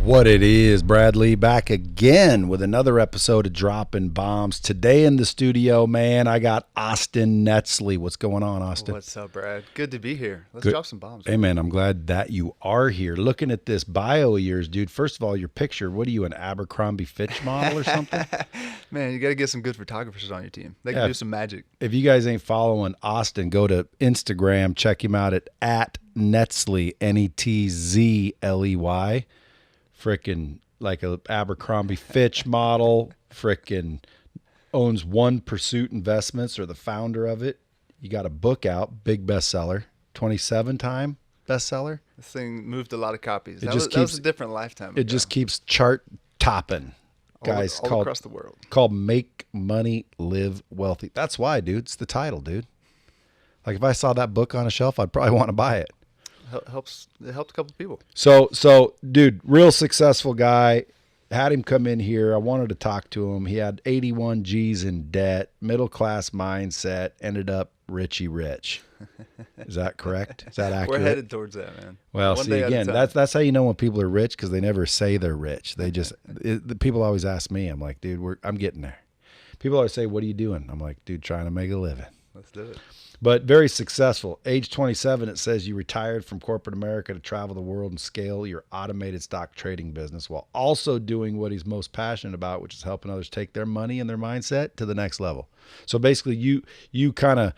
What it is, Bradley, back again with another episode of Dropping Bombs. Today in the studio, man, I got Austin Netzley. What's going on, Austin? What's up, Brad? Good to be here. Let's Good. drop some bombs. Hey, man, I'm glad that you are here. Looking at this bio of yours, dude, first of all, your picture, what are you, an Abercrombie Fitch model or something? Man, you got to get some good photographers on your team. They can do some magic. If you guys ain't following Austin, go to Instagram, check him out at Netzley, Netzley. Frickin' like a Abercrombie Fitch model, frickin' owns One Pursuit Investments or the founder of it. You got a book out, big bestseller, 27-time bestseller. This thing moved a lot of copies. That was a different lifetime ago. It just keeps chart topping. Guys, all across the world. Called Make Money, Live Wealthy. That's why, dude. It's the title, dude. Like if I saw that book on a shelf, I'd probably want to buy it. It helped a couple of people. So, dude, real successful guy. Had him come in here. I wanted to talk to him. He had 81 G's in debt, middle class mindset, ended up Richie Rich. Is that correct? Is that accurate? We're headed towards that, man. Well, see, again, that's how you know when people are rich, because they never say they're rich. They just, the people always ask me, I'm like, dude, I'm getting there. People always say, what are you doing? I'm like, dude, trying to make a living. Let's do it. But very successful. Age 27, it says you retired from corporate America to travel the world and scale your automated stock trading business while also doing what he's most passionate about, which is helping others take their money and their mindset to the next level. So basically, you kind of,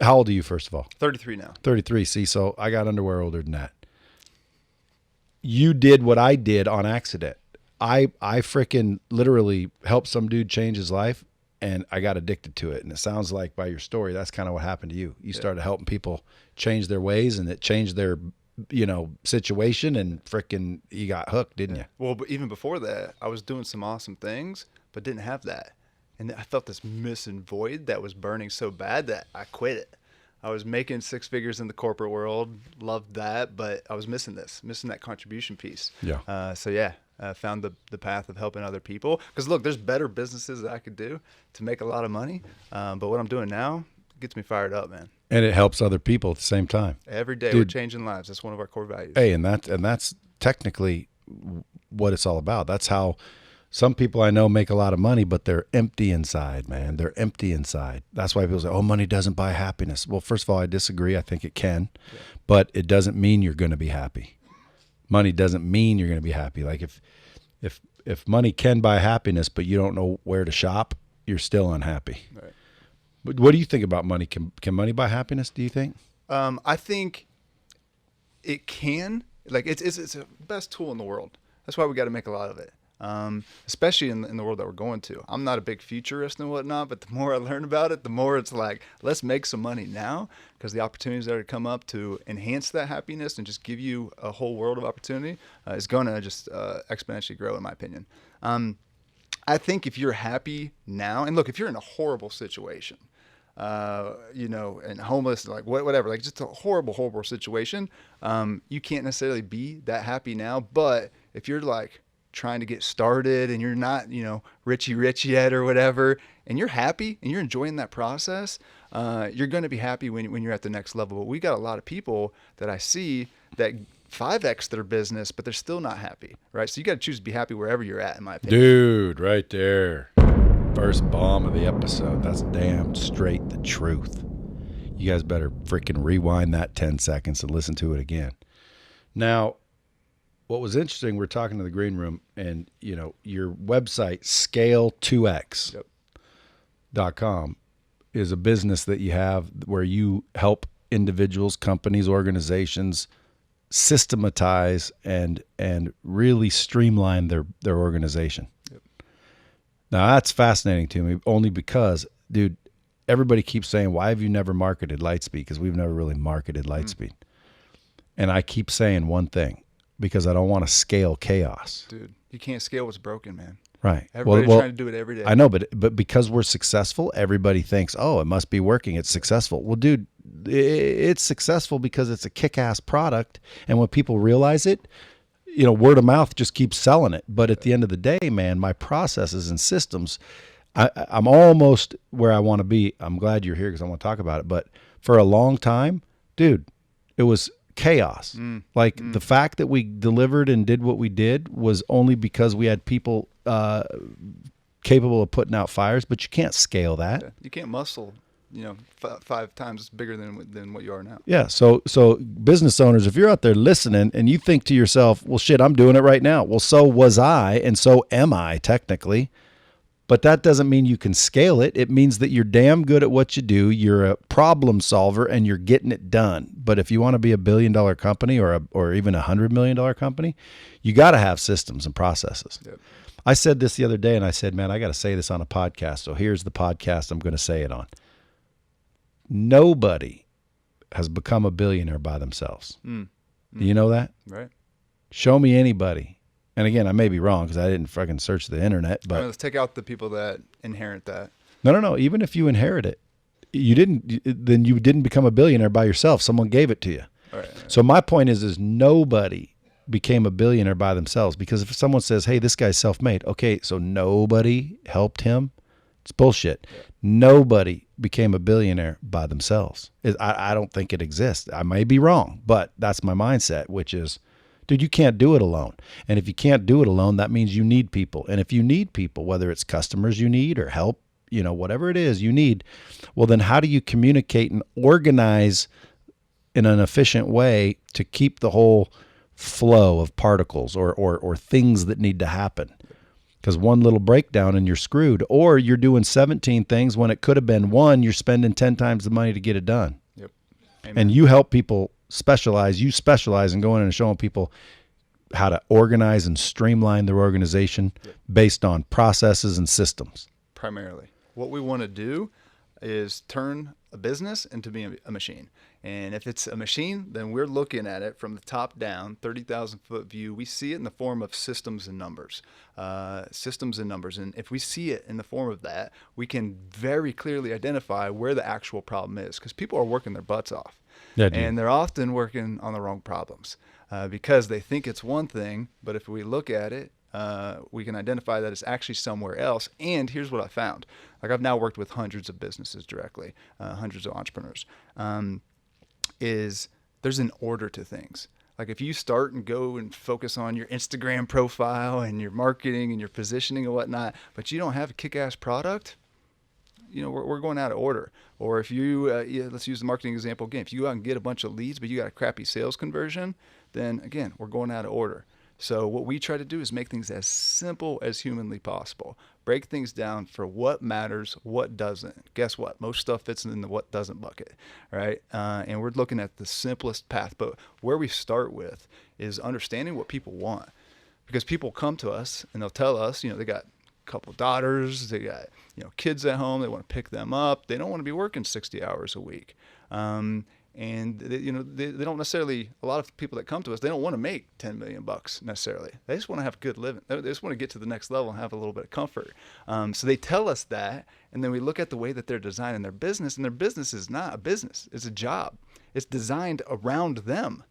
how old are you, first of all? 33 now. 33. See, so I got underwear older than that. You did what I did on accident. I freaking literally helped some dude change his life. And I got addicted to it. And it sounds like by your story, that's kind of what happened to you. You started helping people change their ways, and it changed their, situation, and frickin' you got hooked, didn't you? Well, but even before that, I was doing some awesome things, but didn't have that. And I felt this missing void that was burning so bad that I quit it. I was making six figures in the corporate world, loved that, but I was missing that contribution piece. Yeah. Found the path of helping other people. Because look, there's better businesses that I could do to make a lot of money. But what I'm doing now gets me fired up, man. And it helps other people at the same time. Every day, dude, we're changing lives. That's one of our core values. Hey, and that's technically what it's all about. That's how some people I know make a lot of money, but they're empty inside, man. They're empty inside. That's why people say, oh, money doesn't buy happiness. Well, first of all, I disagree. I think it can, but it doesn't mean you're going to be happy. Money doesn't mean you're going to be happy. Like if money can buy happiness, but you don't know where to shop, you're still unhappy. Right. But what do you think about money? Can money buy happiness, do you think? I think it can. Like it's the best tool in the world. That's why we got to make a lot of it. Especially in the world that we're going to. I'm not a big futurist and whatnot, but the more I learn about it, the more it's like, let's make some money now, because the opportunities that are to come up to enhance that happiness and just give you a whole world of opportunity is going to just exponentially grow, in my opinion. I think if you're happy now, and look, if you're in a horrible situation, and homeless, like whatever, like just a horrible situation, you can't necessarily be that happy now. But if you're like trying to get started and you're not, Richie Rich yet or whatever, and you're happy and you're enjoying that process, you're going to be happy when you're at the next level. But we got a lot of people that I see that 5X their business, but they're still not happy, right? So you got to choose to be happy wherever you're at, in my opinion. Dude, right there. First bomb of the episode. That's damn straight the truth. You guys better freaking rewind that 10 seconds and listen to it again. Now, what was interesting, we're talking to the green room, and your website, scale2x.com, is a business that you have where you help individuals, companies, organizations systematize and really streamline their organization. Yep. Now that's fascinating to me, only because, dude, everybody keeps saying, why have you never marketed Lightspeed? Because we've never really marketed Lightspeed. And I keep saying one thing, because I don't want to scale chaos. Dude, you can't scale what's broken, man. Right. Everybody's trying to do it every day. I know, but because we're successful, everybody thinks, oh, it must be working. It's successful. Well, dude, it's successful because it's a kick-ass product. And when people realize it, word of mouth just keeps selling it. But at the end of the day, man, my processes and systems, I'm almost where I want to be. I'm glad you're here because I want to talk about it. But for a long time, dude, it was chaos. The fact that we delivered and did what we did was only because we had people capable of putting out fires, but you can't scale that. Yeah. You can't muscle, 5 times bigger than what you are now. Yeah. So business owners, if you're out there listening and you think to yourself, well, shit, I'm doing it right now. Well, so was I, and so am I technically. But that doesn't mean you can scale it. It means that you're damn good at what you do. You're a problem solver and you're getting it done. But if you want to be $1 billion company or even $100 million company, you got to have systems and processes. Yep. I said this the other day and I said, man, I got to say this on a podcast. So here's the podcast I'm going to say it on. Nobody has become a billionaire by themselves. Do you know that? Right. Show me anybody. And again, I may be wrong because I didn't fucking search the internet. But let's take out the people that inherit that. No. Even if you inherit it, then you didn't become a billionaire by yourself. Someone gave it to you. All right. So my point is nobody became a billionaire by themselves, because if someone says, hey, this guy's self-made, okay, so nobody helped him. It's bullshit. Yeah. Nobody became a billionaire by themselves. I don't think it exists. I may be wrong, but that's my mindset, which is, dude, you can't do it alone. And if you can't do it alone, that means you need people. And if you need people, whether it's customers you need or help, whatever it is you need, well, then how do you communicate and organize in an efficient way to keep the whole flow of particles or things that need to happen? Because one little breakdown and you're screwed, or you're doing 17 things when it could have been one. You're spending 10 times the money to get it done. Yep. Amen. And you help people specialize. You specialize in going in and showing people how to organize and streamline their organization based on processes and systems. Primarily. What we want to do is turn a business into being a machine. And if it's a machine, then we're looking at it from the top down, 30,000 foot view. We see it in the form of systems and numbers. And if we see it in the form of that, we can very clearly identify where the actual problem is, because people are working their butts off. Yeah, dude. And they're often working on the wrong problems because they think it's one thing, but if we look at it, we can identify that it's actually somewhere else. And here's what I found. Like, I've now worked with hundreds of businesses directly, hundreds of entrepreneurs. Is there's an order to things. Like, if you start and go and focus on your Instagram profile and your marketing and your positioning and whatnot, but you don't have a kick-ass product, we're going out of order. Or if you, let's use the marketing example again. If you go out and get a bunch of leads, but you got a crappy sales conversion, then again, we're going out of order. So what we try to do is make things as simple as humanly possible. Break things down for what matters, what doesn't. Guess what? Most stuff fits in the what doesn't bucket, right? And we're looking at the simplest path. But where we start with is understanding what people want. Because people come to us and they'll tell us, they got a couple of daughters, they got, kids at home, they want to pick them up. They don't want to be working 60 hours a week. And they don't necessarily, a lot of people that come to us, they don't want to make $10 million necessarily. They just want to have a good living. They just want to get to the next level and have a little bit of comfort. So they tell us that, and then we look at the way that they're designing their business, and their business is not a business. It's a job. It's designed around them,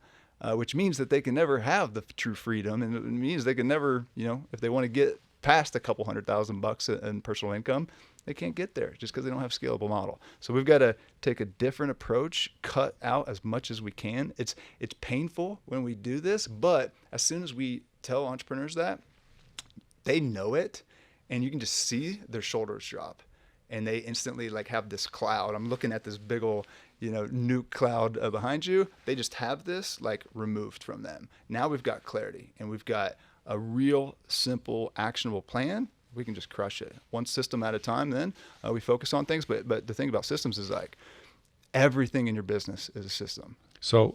which means that they can never have the true freedom, and it means they can never, if they want to get past a couple $100,000 in personal income, they can't get there just because they don't have a scalable model. So we've got to take a different approach, cut out as much as we can. It's painful when we do this, but as soon as we tell entrepreneurs that, they know it, and you can just see their shoulders drop, and they instantly have this cloud. I'm looking at this big old, nuke cloud behind you. They just have this removed from them. Now we've got clarity, and we've got a real simple, actionable plan. We can just crush it one system at a time. Then we focus on things. But the thing about systems is everything in your business is a system. So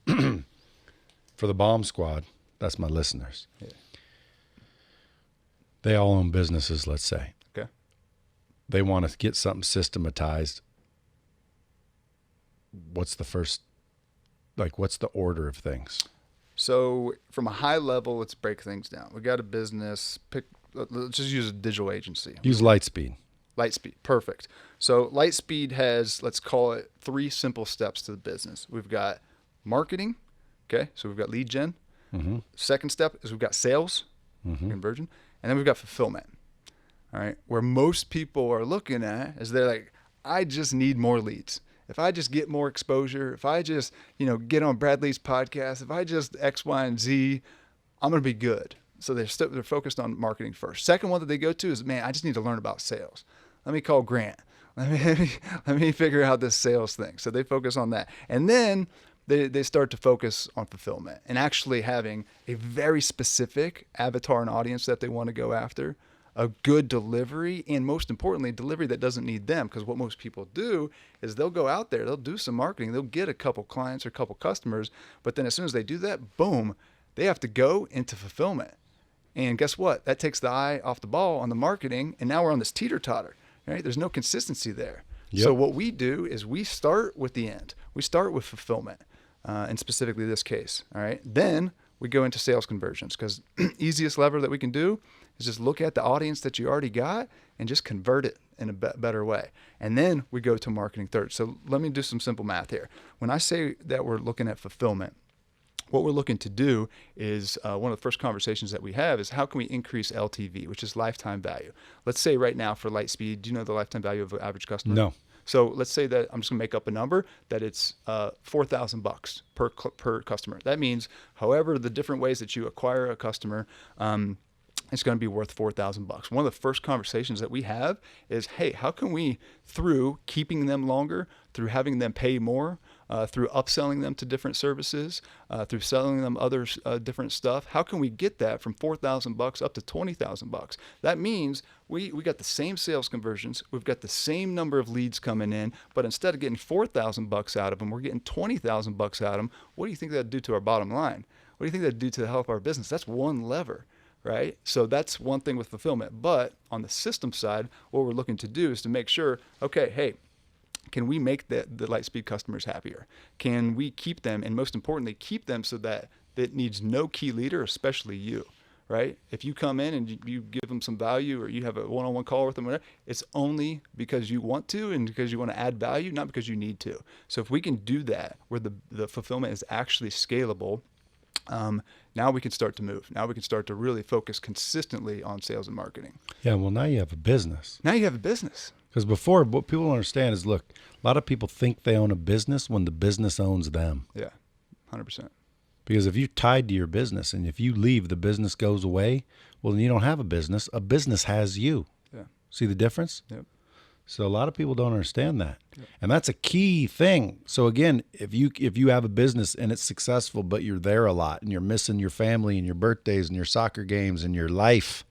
for the bomb squad, that's my listeners. Yeah. They all own businesses, let's say. Okay. They want to get something systematized. What's the first, what's the order of things? So from a high level, let's break things down. We got a business, let's just use a digital agency. Use Lightspeed. Lightspeed, perfect. So Lightspeed has, let's call it 3 simple steps to the business. We've got marketing, okay? So we've got lead gen. Mm-hmm. Second step is we've got sales, conversion, and then we've got fulfillment, all right? Where most people are looking at is they're like, I just need more leads. if I just get more exposure, if I just, get on Bradley's podcast, if I just X, Y, and Z, I'm going to be good. So they're focused on marketing first. Second one that they go to is, man, I just need to learn about sales. Let me call Grant. Let me figure out this sales thing. So they focus on that. And then they start to focus on fulfillment and actually having a very specific avatar and audience that they want to go after, a good delivery, and most importantly, delivery that doesn't need them. Because what most people do is they'll go out there, they'll do some marketing, they'll get a couple clients or a couple customers, but then as soon as they do that, boom, they have to go into fulfillment. And guess what? That takes the eye off the ball on the marketing, and now we're on this teeter-totter, right? There's no consistency there. Yep. So what we do is we start with the end. We start with fulfillment, and specifically this case, all right? Then we go into sales conversions, because easiest lever that we can do is just look at the audience that you already got and just convert it in a better way. And then we go to marketing third. So let me do some simple math here. When I say that we're looking at fulfillment, what we're looking to do is one of the first conversations that we have is how can we increase LTV, which is lifetime value. Let's say right now for Lightspeed, do you know the lifetime value of an average customer? No. So let's say that I'm just gonna make up a number that it's $4,000 per customer. That means however the different ways that you acquire a customer, it's going to be worth $4,000. One of the first conversations that we have is, hey, how can we, through keeping them longer, through having them pay more, through upselling them to different services, through selling them other different stuff, how can we get that from $4,000 up to $20,000? That means we got the same sales conversions, we've got the same number of leads coming in, but instead of getting $4,000 out of them, we're getting $20,000 out of them. What do you think that'd do to our bottom line? What do you think that'd do to the health of our business? That's one lever. Right? So that's one thing with fulfillment. But on the system side, what we're looking to do is to make sure, okay, hey, can we make the Lightspeed customers happier? Can we keep them, and most importantly, keep them so that it needs no key leader, especially you, right? If you come in and you give them some value or you have a one-on-one call with them, whatever, it's only because you want to and because you want to add value, not because you need to. So if we can do that, where the fulfillment is actually scalable, now we can start to move. Now we can start to really focus consistently on sales and marketing. Yeah, well, now you have a business. Now you have a business. Because before, what people don't understand is, look, a lot of people think they own a business when the business owns them. Yeah, 100%. Because if you're tied to your business and if you leave, the business goes away, well, then you don't have a business. A business has you. Yeah. See the difference? Yep. So a lot of people don't understand that. Yep. And that's a key thing. So again, if you have a business and it's successful, but you're there a lot and you're missing your family and your birthdays and your soccer games and your life,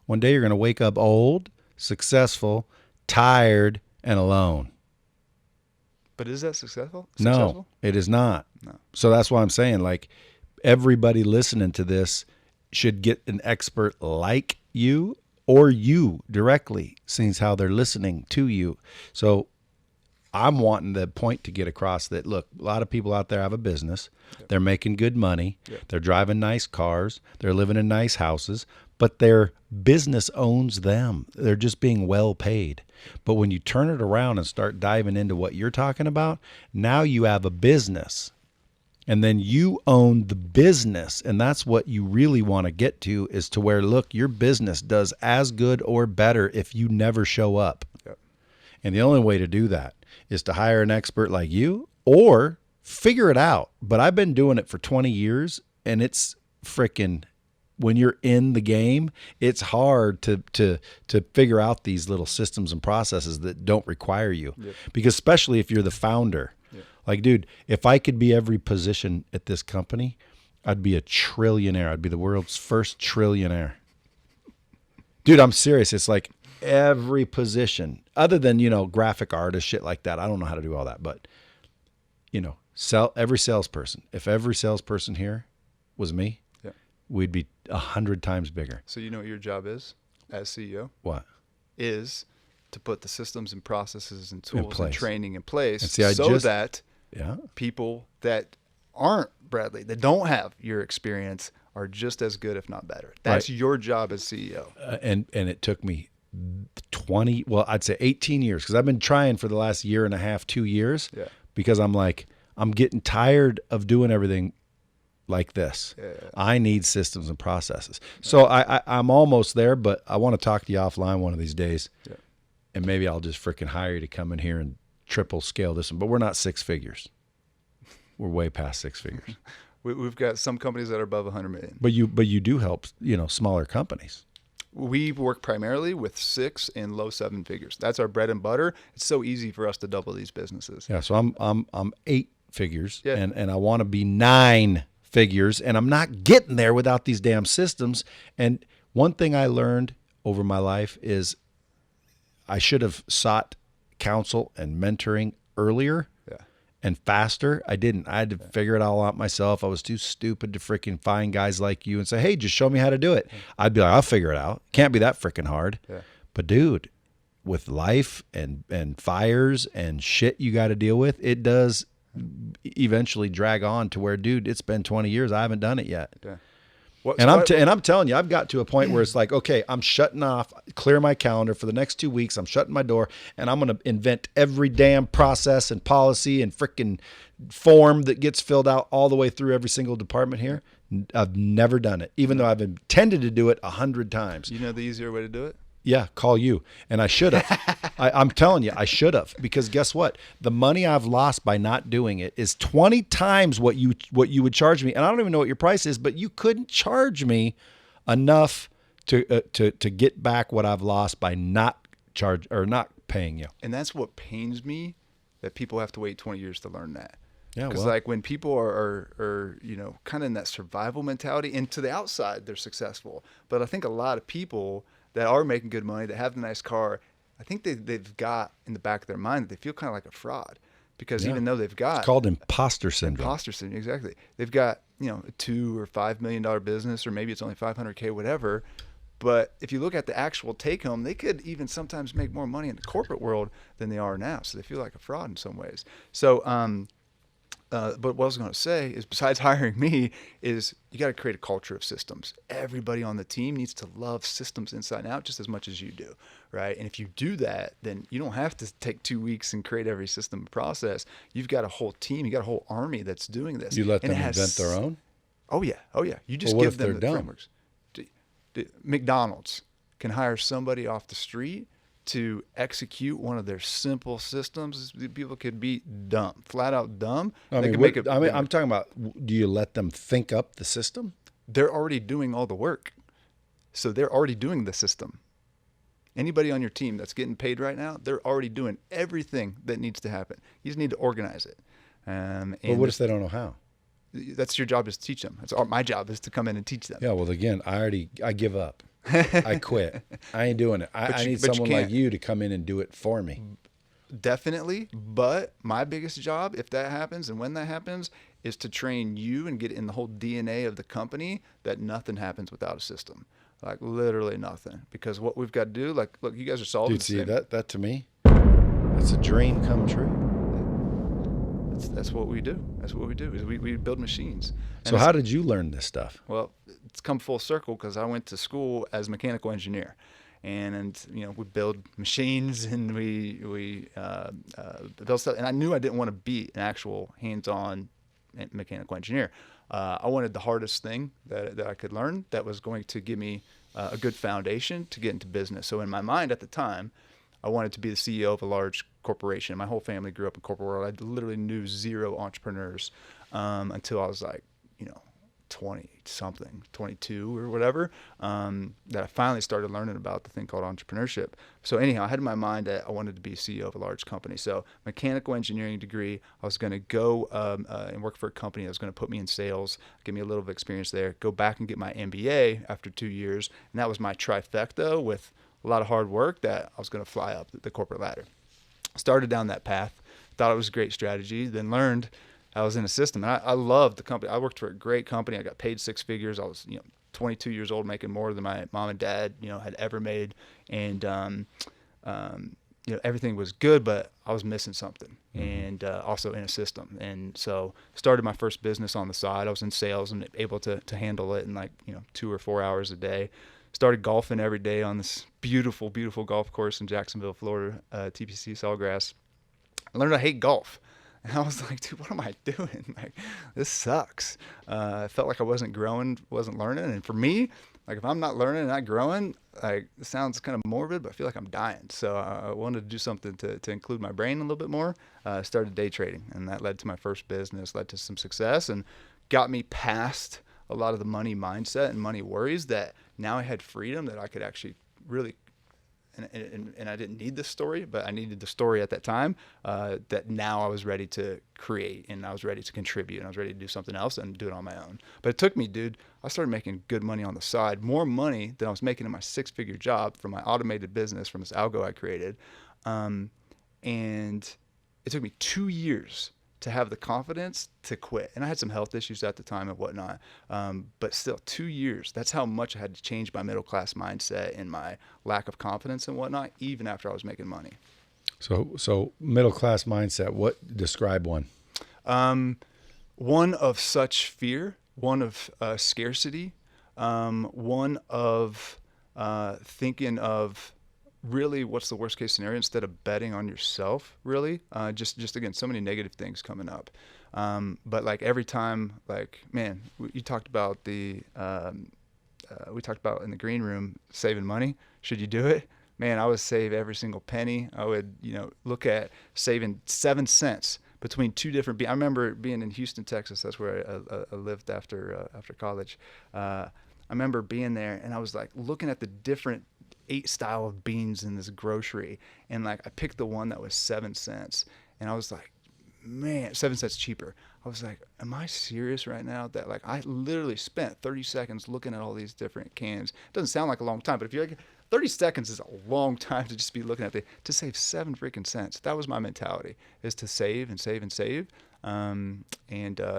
one day you're going to wake up old, successful, tired, and alone. But is that successful? No, it is not. No. So that's why I'm saying, like, everybody listening to this should get an expert like you or you directly, seeing how they're listening to you. So I'm wanting the point to get across that, look, a lot of people out there have a business. Yep. They're making good money. Yep. They're driving nice cars. They're living in nice houses, but their business owns them. They're just being well paid. But when you turn it around and start diving into what you're talking about, now you have a business. And then you own the business. And that's what you really want to get to, is to where, look, your business does as good or better if you never show up. Yep. And the only way to do that is to hire an expert like you or figure it out. But I've been doing it for 20 years and it's freaking, when you're in the game, it's hard to figure out these little systems and processes that don't require you. Yep. Because especially if you're the founder. Like, dude, if I could be every position at this company, I'd be a trillionaire. I'd be the world's first trillionaire. Dude, I'm serious. It's like every position, other than, graphic artist, shit like that. I don't know how to do all that. But, every salesperson. If every salesperson here was me, yeah, we'd be 100 times bigger. So you know what your job is as CEO? What? Is to put the systems and processes and tools and training in place, and see, that people that aren't Bradley, that don't have your experience, are just as good, if not better. That's right. Your job as CEO. And it took me 18 years, because I've been trying for the last year and a half, 2 years, because I'm like, I'm getting tired of doing everything like this. Yeah. I need systems and processes. So I'm almost there, but I want to talk to you offline one of these days. Yeah. And maybe I'll just freaking hire you to come in here and triple scale this one, but we're not six figures. We're way past six figures. We've got some companies that are above 100 million. But you do help, smaller companies. We work primarily with 6 and low 7 figures. That's our bread and butter. It's so easy for us to double these businesses. Yeah, so I'm 8 figures, Yeah. and I want to be 9 figures, and I'm not getting there without these damn systems. And one thing I learned over my life is I should have sought counsel and mentoring earlier. Yeah. And faster. I didn't. I had to figure it all out myself. I was too stupid to freaking find guys like you and say, hey, just show me how to do it. I'd be like, I'll figure it out. Can't be that freaking hard. Yeah. But dude, with life and fires and shit you got to deal with, it does eventually drag on to where, dude, it's been 20 years. I haven't done it yet. Yeah. And I'm telling you, I've got to a point where it's like, okay, I'm shutting off, clear my calendar for the next 2 weeks. I'm shutting my door, and I'm going to invent every damn process and policy and freaking form that gets filled out all the way through every single department here. I've never done it, even though I've intended to do it 100 times. You know the easier way to do it? Yeah, call you. And I should have. I'm telling you, I should have. Because guess what? The money I've lost by not doing it is 20 times what you would charge me. And I don't even know what your price is, but you couldn't charge me enough to get back what I've lost by not paying you. And that's what pains me, that people have to wait 20 years to learn that. Yeah, Because well, like when people are kind of in that survival mentality, and to the outside they're successful, but I think a lot of people that are making good money, that have the nice car, I think they've got in the back of their mind that they feel kind of like a fraud, because even though they've got, it's called imposter syndrome. imposter syndrome, exactly. They've got a $2 or $5 million business, or maybe it's only 500K, whatever. But if you look at the actual take home, they could even sometimes make more money in the corporate world than they are now. So they feel like a fraud in some ways. So, but what I was going to say is, besides hiring me, is you got to create a culture of systems. Everybody on the team needs to love systems inside and out just as much as you do, right? And if you do that, then you don't have to take 2 weeks and create every system and process. You've got a whole team. You got a whole army that's doing this. You let And them it has invent their own? Oh yeah. You just Well, what give if them they're the dumb? frameworks. McDonald's can hire somebody off the street to execute one of their simple systems. People could be dumb, flat out dumb. I'm talking about, do you let them think up the system? They're already doing all the work. So they're already doing the system. Anybody on your team that's getting paid right now, they're already doing everything that needs to happen. You just need to organize it. But what if they don't know how? That's your job, is to teach them. My job is to come in and teach them. Yeah, well, again, I give up. I quit. I ain't doing it. I need someone like you to come in and do it for me. Definitely. But my biggest job, if that happens and when that happens, is to train you and get in the whole DNA of the company that nothing happens without a system. Like literally nothing. Because what we've got to do, like, look, you guys are solving. Dude, see, that to me, that's a dream come true. That's what we do. That's what we do, is we build machines. So how did you learn this stuff? Well, it's come full circle, because I went to school as a mechanical engineer, and we build machines, and we build stuff. And I knew I didn't want to be an actual hands-on mechanical engineer. I wanted the hardest thing that I could learn that was going to give me a good foundation to get into business. So in my mind at the time, I wanted to be the CEO of a large corporation. My whole family grew up in corporate world. I literally knew 0 entrepreneurs until I was like, 20 something, 22 or whatever, that I finally started learning about the thing called entrepreneurship. So anyhow, I had in my mind that I wanted to be CEO of a large company. So mechanical engineering degree, I was going to go and work for a company that was going to put me in sales, give me a little bit of experience there, go back and get my MBA after 2 years. And that was my trifecta, with a lot of hard work, that I was going to fly up the corporate ladder. Started down that path, thought it was a great strategy, then learned I was in a system. And I loved the company. I worked for a great company. I got paid 6 figures. I was 22 years old, making more than my mom and dad had ever made. And everything was good, but I was missing something. And also in a system. And so started my first business on the side. I was in sales and able to handle it in 2 or 4 hours a day. Started golfing every day on this beautiful, beautiful golf course in Jacksonville, Florida, TPC Sawgrass. I learned I hate golf. And I was like, dude, what am I doing? Like, this sucks. I felt like I wasn't growing, wasn't learning. And for me, Like if I'm not learning and not growing, like it sounds kind of morbid, but I feel like I'm dying. So I wanted to do something to include my brain a little bit more. Started day trading, and that led to my first business, led to some success, and got me past a lot of the money mindset and money worries. That now I had freedom that I could actually really. And I didn't need this story, but I needed the story at that time, that now I was ready to create, and I was ready to contribute, and I was ready to do something else and do it on my own. But it took me, dude, I started making good money on the side, more money than I was making in my 6-figure job from my automated business, from this algo I created. And it took me 2 years to have the confidence to quit. And I had some health issues at the time and whatnot. But still 2 years, that's how much I had to change my middle-class mindset and my lack of confidence and whatnot, even after I was making money. So middle-class mindset, describe one? One of such fear, one of scarcity, one of thinking of really what's the worst case scenario instead of betting on yourself, really. Just again, so many negative things coming up. But like every time, like, man, you talked about we talked about in the green room, saving money. Should you do it? Man, I would save every single penny. I would, look at saving 7 cents between two different. I remember being in Houston, Texas. That's where I lived after college. I remember being there, and I was like looking at the different 8 style of beans in this grocery, and like I picked the one that was 7 cents, and I was like, man, 7 cents cheaper. I was like, am I serious right now that like I literally spent 30 seconds looking at all these different cans? It doesn't sound like a long time, but if you're like 30 seconds is a long time to just be looking at to save 7 freaking cents. That was my mentality, is to save and save and save, and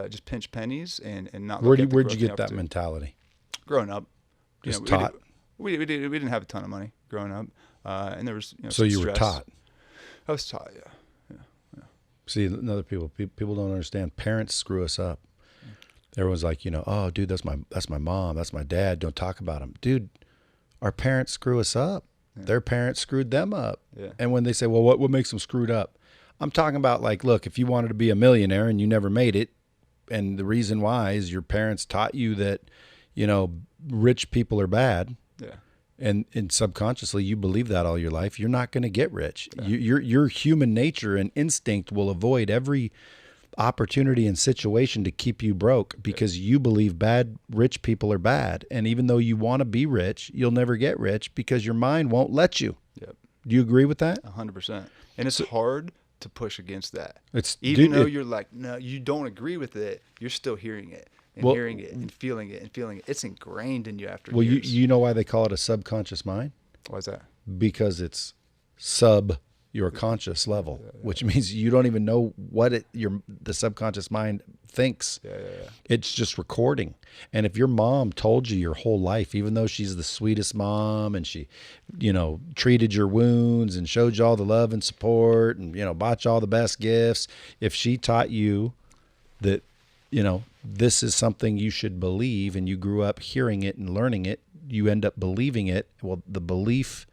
just pinch pennies and not. Where'd you get that mentality? Growing up, just taught. We didn't have a ton of money growing up, and there was so you stress. were taught. I was taught, yeah. See, another people don't understand. Parents screw us up. Everyone's like, oh, dude, that's my mom, that's my dad. Don't talk about them, dude. Our parents screw us up. Yeah. Their parents screwed them up. Yeah. And when they say, well, what makes them screwed up? I'm talking about like, look, if you wanted to be a millionaire and you never made it, and the reason why is your parents taught you that, rich people are bad. Yeah. And subconsciously you believe that all your life, you're not going to get rich. Yeah. Your human nature and instinct will avoid every opportunity and situation to keep you broke because you believe rich people are bad. And even though you want to be rich, you'll never get rich because your mind won't let you. Yep. Do you agree with that? 100%. And it's hard to push against that. It's though you're like, no, you don't agree with it, you're still hearing it. And hearing it and feeling it and feeling it. It's ingrained in you after years. You know why they call it a subconscious mind? Why is that? Because it's your conscious level, which means you don't even know what the subconscious mind thinks. Yeah. It's just recording. And if your mom told you your whole life, even though she's the sweetest mom and she, treated your wounds and showed you all the love and support and, bought you all the best gifts, if she taught you that, this is something you should believe, and you grew up hearing it and learning it, you end up believing it. Well, the belief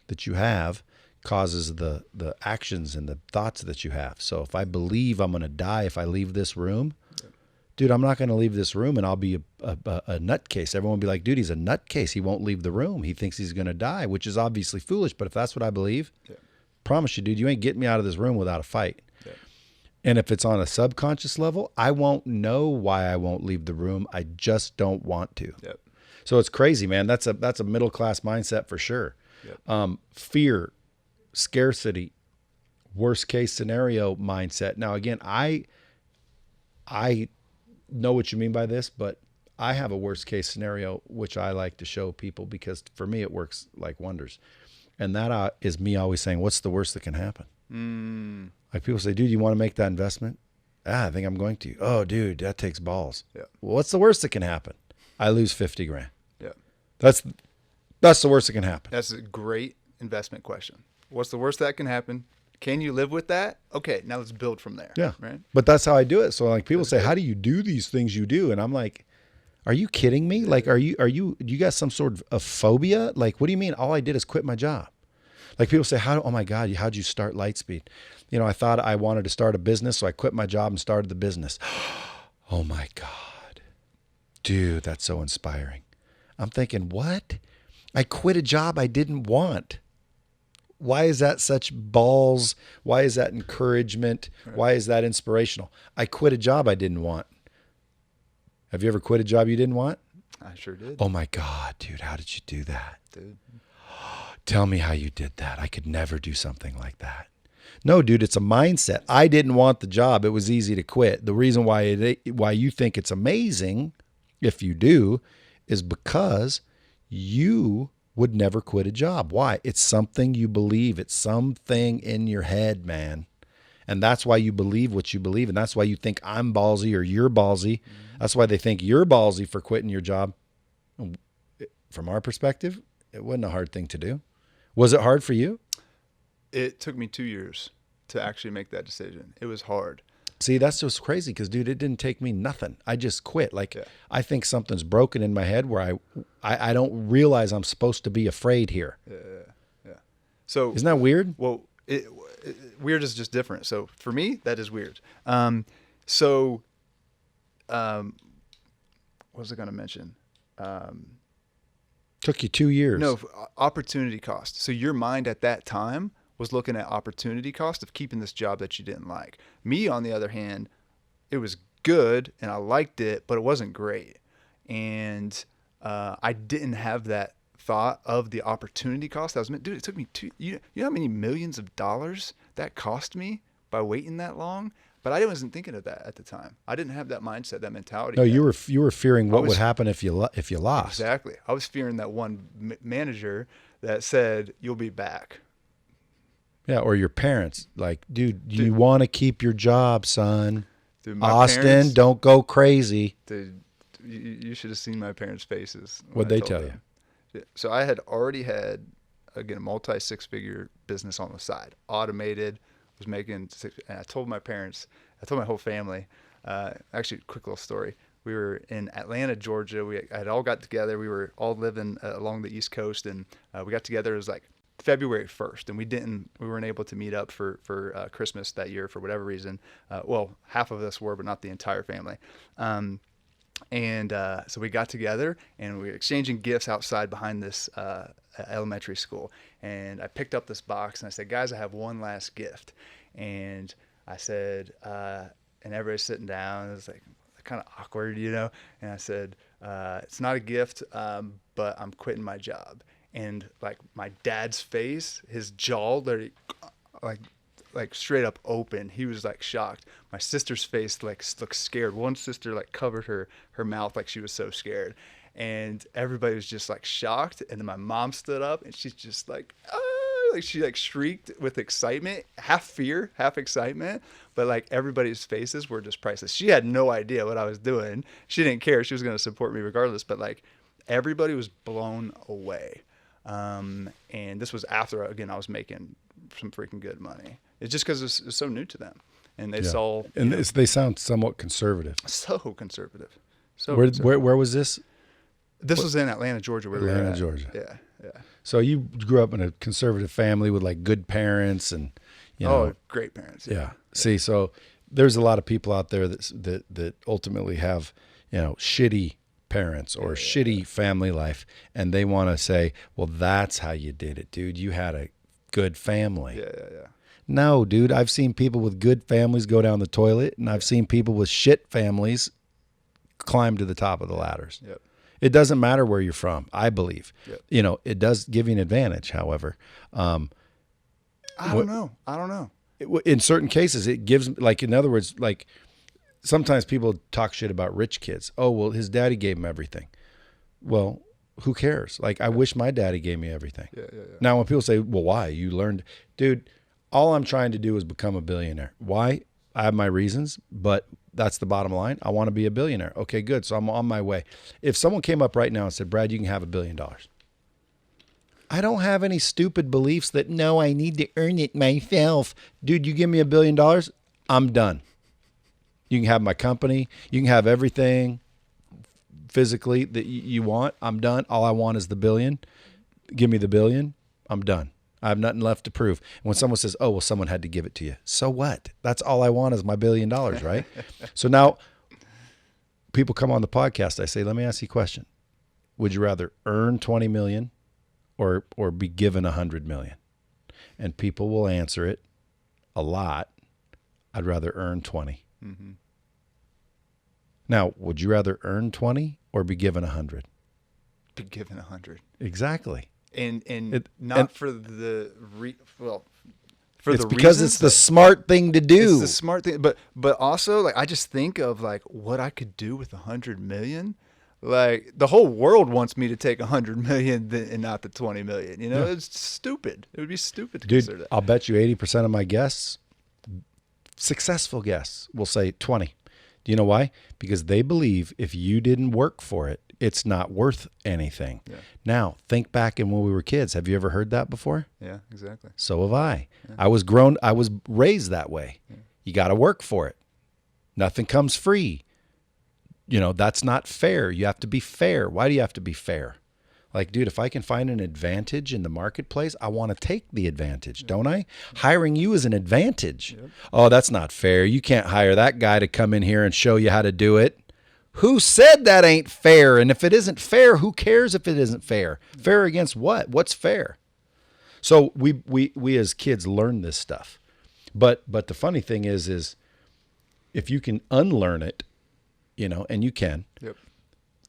that you have causes the actions and the thoughts that you have. So if I believe I'm going to die if I leave this room, dude, I'm not going to leave this room, and I'll be a nutcase. Everyone will be like, dude, he's a nutcase. He won't leave the room. He thinks he's going to die, which is obviously foolish. But if that's what I believe, promise you, dude, you ain't getting me out of this room without a fight. And if it's on a subconscious level, I won't know why I won't leave the room. I just don't want to. Yep. So it's crazy, man. That's a middle class mindset for sure. Yep. Fear, scarcity, worst case scenario mindset. Now, again, I know what you mean by this, but I have a worst case scenario, which I like to show people because for me, it works like wonders. And that is me always saying, what's the worst that can happen? Like people say, dude, you want to make that investment? I think I'm going to. Oh, dude, that takes balls. Yeah. Well, what's the worst that can happen? I lose 50 grand. Yeah. That's the worst that can happen. That's a great investment question. What's the worst that can happen? Can you live with that? Okay, now let's build from there. Yeah. Right. But that's how I do it. So like people say, how do you do these things you do? And I'm like, are you kidding me? Like, you got some sort of phobia? Like, what do you mean? All I did is quit my job. Like people say, oh my God, how'd you start Lightspeed? I thought I wanted to start a business, so I quit my job and started the business. Oh my God, dude, that's so inspiring. I'm thinking, what? I quit a job I didn't want. Why is that such balls? Why is that encouragement? Right. Why is that inspirational? I quit a job I didn't want. Have you ever quit a job you didn't want? I sure did. Oh my God, dude, how did you do that? Dude. Tell me how you did that. I could never do something like that. No, dude, it's a mindset. I didn't want the job. It was easy to quit. The reason why you think it's amazing, if you do, is because you would never quit a job. Why? It's something you believe. It's something in your head, man. And that's why you believe what you believe. And that's why you think I'm ballsy or you're ballsy. That's why they think you're ballsy for quitting your job. From our perspective, it wasn't a hard thing to do. Was it hard for you? It took me 2 years to actually make that decision. It was hard. See, that's just crazy because, dude, it didn't take me nothing. I just quit. Like, Yeah. I think something's broken in my head where I don't realize I'm supposed to be afraid here. Yeah. So Isn't that weird? Well, weird is just different. So for me, that is weird. What was I going to mention? Took you 2 years. No, opportunity cost. So your mind at that time was looking at opportunity cost of keeping this job that you didn't like. Me, on the other hand, it was good and I liked it, but it wasn't great. And I didn't have that thought of the opportunity cost. Dude, it took me you know how many millions of dollars that cost me by waiting that long? But I wasn't thinking of that at the time. I didn't have that mindset, that mentality. No, yet. you were fearing what would happen if you lost. Exactly. I was fearing that one manager that said, "You'll be back." Yeah, or your parents. Like, dude, you want to keep your job, son. Dude, Austin, don't go crazy. Dude, you should have seen my parents' faces. What'd they tell you? So I had already had, again, a multi-six-figure business on the side, automated, was making and I told my parents, I told my whole family, actually, quick little story. We were in Atlanta, Georgia. We had all got together. We were all living along the East Coast, and we got together. It was like February 1st, and we weren't able to meet up for Christmas that year for whatever reason. Well, half of us were, but not the entire family. So we got together and we were exchanging gifts outside behind this elementary school. And I picked up this box and I said, "Guys, I have one last gift." And I said, and everybody's sitting down. It was like kind of awkward, you know. And I said, "It's not a gift, but I'm quitting my job." And like my dad's face, his jaw literally like straight up open. He was like shocked. My sister's face like looked scared. One sister like covered her mouth like she was so scared. And everybody was just like shocked. And then my mom stood up and she's just like, ah! Like she like shrieked with excitement, half fear, half excitement. But like everybody's faces were just priceless. She had no idea what I was doing. She didn't care. She was going to support me regardless. But like everybody was blown away. And this was after, again, I was making some freaking good money. It's just because it was so new to them. And they saw. And they sound somewhat conservative. So conservative. Where was this? This was in Atlanta, Georgia. Atlanta, Georgia. Yeah. So you grew up in a conservative family with like good parents and, you know. Oh, great parents. Yeah. See, so there's a lot of people out there that ultimately have, you know, shitty parents or shitty family life. And they want to say, well, that's how you did it, dude. You had a good family. Yeah. No, dude. I've seen people with good families go down the toilet, and I've seen people with shit families climb to the top of the ladders. Yep. It doesn't matter where you're from, I believe. Yep. You know, it does give you an advantage, however. I don't know. In certain cases, it gives, like, in other words, like, sometimes people talk shit about rich kids. Oh, well, his daddy gave him everything. Well, who cares? Like, I wish my daddy gave me everything. Yeah. Now, when people say, well, why? You learned, dude, all I'm trying to do is become a billionaire. Why? I have my reasons, but that's the bottom line. I want to be a billionaire. Okay, good. So I'm on my way. If someone came up right now and said, Brad, you can have $1 billion. I don't have any stupid beliefs that, no, I need to earn it myself. Dude, you give me $1 billion, I'm done. You can have my company. You can have everything physically that you want. I'm done. All I want is the $1 billion. Give me the $1 billion. I'm done. I have nothing left to prove. And when someone says, oh, well, someone had to give it to you. So what? That's all I want is my $1 billion, right? So now people come on the podcast. I say, let me ask you a question. would you rather earn 20 million or be given 100 million? And people will answer it a lot. I'd rather earn 20. Mm-hmm. Now, would you rather earn 20 or be given 100? Be given 100. Exactly. For the it's because it's the smart thing to do. It's the smart thing, but also like I just think of like what I could do with 100 million. Like the whole world wants me to take 100 million and not the 20 million. You know, It's stupid. It would be stupid to consider that. I'll bet you 80% of my guests, successful guests, will say 20. Do you know why? Because they believe if you didn't work for it, it's not worth anything. Yeah. Now, think back in when we were kids. Have you ever heard that before? Yeah, exactly. So have I. Yeah. I was raised that way. Yeah. You got to work for it. Nothing comes free. You know, that's not fair. You have to be fair. Why do you have to be fair? Like, dude, if I can find an advantage in the marketplace, I want to take the advantage, don't I? Hiring you is an advantage. Yep. Oh, that's not fair. You can't hire that guy to come in here and show you how to do it. Who said that ain't fair? And if it isn't fair, who cares if it isn't fair? Fair against what? What's fair? So we as kids learn this stuff. But the funny thing is if you can unlearn it, you know, and you can,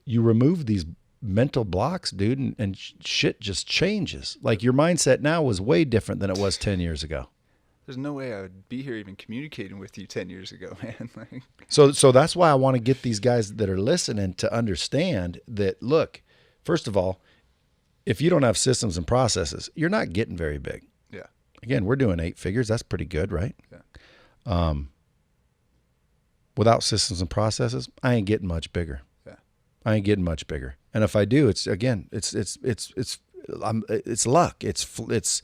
you remove these mental blocks, dude, and shit just changes. Like your mindset now was way different than it was 10 years ago. There's no way I would be here even communicating with you 10 years ago, man. Like, so that's why I want to get these guys that are listening to understand that, look, first of all, if you don't have systems and processes, you're not getting very big. Yeah. Again, we're doing 8 figures. That's pretty good, right? Yeah. Without systems and processes, I ain't getting much bigger. Yeah. I ain't getting much bigger. And if I do, it's luck. It's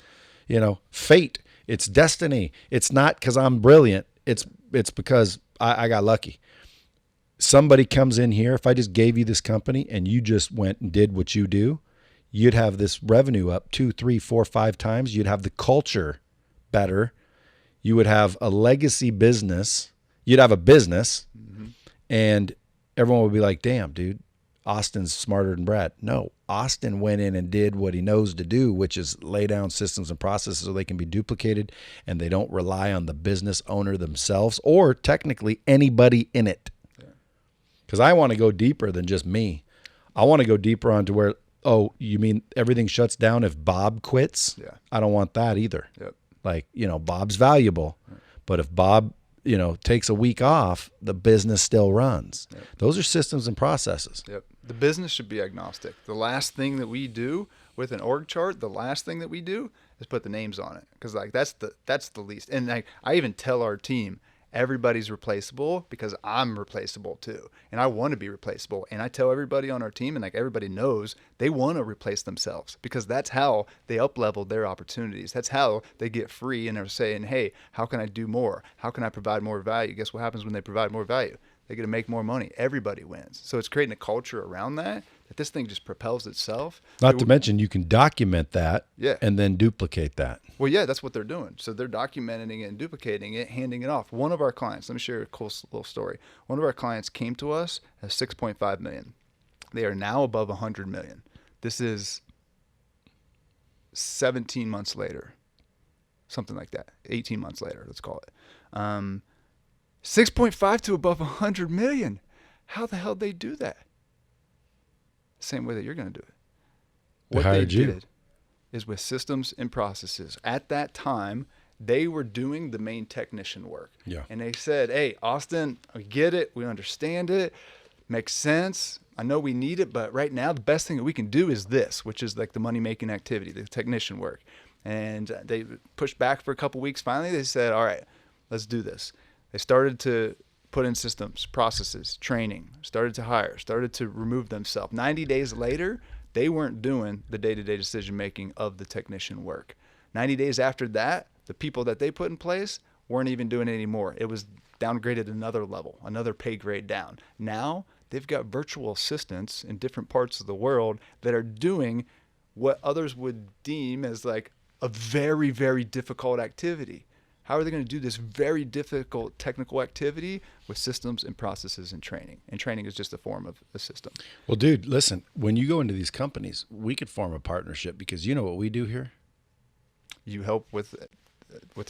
you know, fate. It's destiny. It's not because I'm brilliant. It's because I got lucky. Somebody comes in here. If I just gave you this company and you just went and did what you do, you'd have this revenue up 2, 3, 4, 5 times. You'd have the culture better. You would have a legacy business. You'd have a business, and everyone would be like, damn, dude, Austin's smarter than Brad. No, Austin went in and did what he knows to do, which is lay down systems and processes so they can be duplicated and they don't rely on the business owner themselves or technically anybody in it. Because I want to go deeper than just me. I want to go deeper onto where, oh, you mean everything shuts down if Bob quits? Yeah. I don't want that either. Yep. Like, you know, Bob's valuable, but if Bob, you know, takes a week off, the business still runs. Yep. Those are systems and processes. Yep. The business should be agnostic. The last thing that we do with an org chart, the last thing that we do is put the names on it. Because like that's the least. And like I even tell our team, everybody's replaceable because I'm replaceable too. And I want to be replaceable. And I tell everybody on our team, and like everybody knows, they want to replace themselves because that's how they up-leveled their opportunities. That's how they get free and they're saying, hey, how can I do more? How can I provide more value? Guess what happens when they provide more value? They get to make more money. Everybody wins. So it's creating a culture around that this thing just propels itself. Not to mention you can document that and then duplicate that. Well, yeah, that's what they're doing. So they're documenting it and duplicating it, handing it off. One of our clients, let me share a cool little story. One of our clients came to us at 6.5 million. They are now above 100 million. This is 17 months later, something like that. 18 months later, let's call it. 6.5 to above 100 million. How the hell did they do that? Same way that you're going to do it. What they did is with systems and processes. At that time, they were doing the main technician work. Yeah. And they said, hey, Austin, we get it. We understand it. Makes sense. I know we need it, but right now the best thing that we can do is this, which is like the money-making activity, the technician work. And they pushed back for a couple weeks. Finally, they said, all right, let's do this. They started to put in systems, processes, training, started to hire, started to remove themselves. 90 days later, they weren't doing the day-to-day decision-making of the technician work. 90 days after that, the people that they put in place weren't even doing it anymore. It was downgraded another level, another pay grade down. Now, they've got virtual assistants in different parts of the world that are doing what others would deem as like a very, very difficult activity. How are they going to do this very difficult technical activity with systems and processes and training? And training is just a form of a system. Well, dude, listen, when you go into these companies, we could form a partnership because you know what we do here? You help with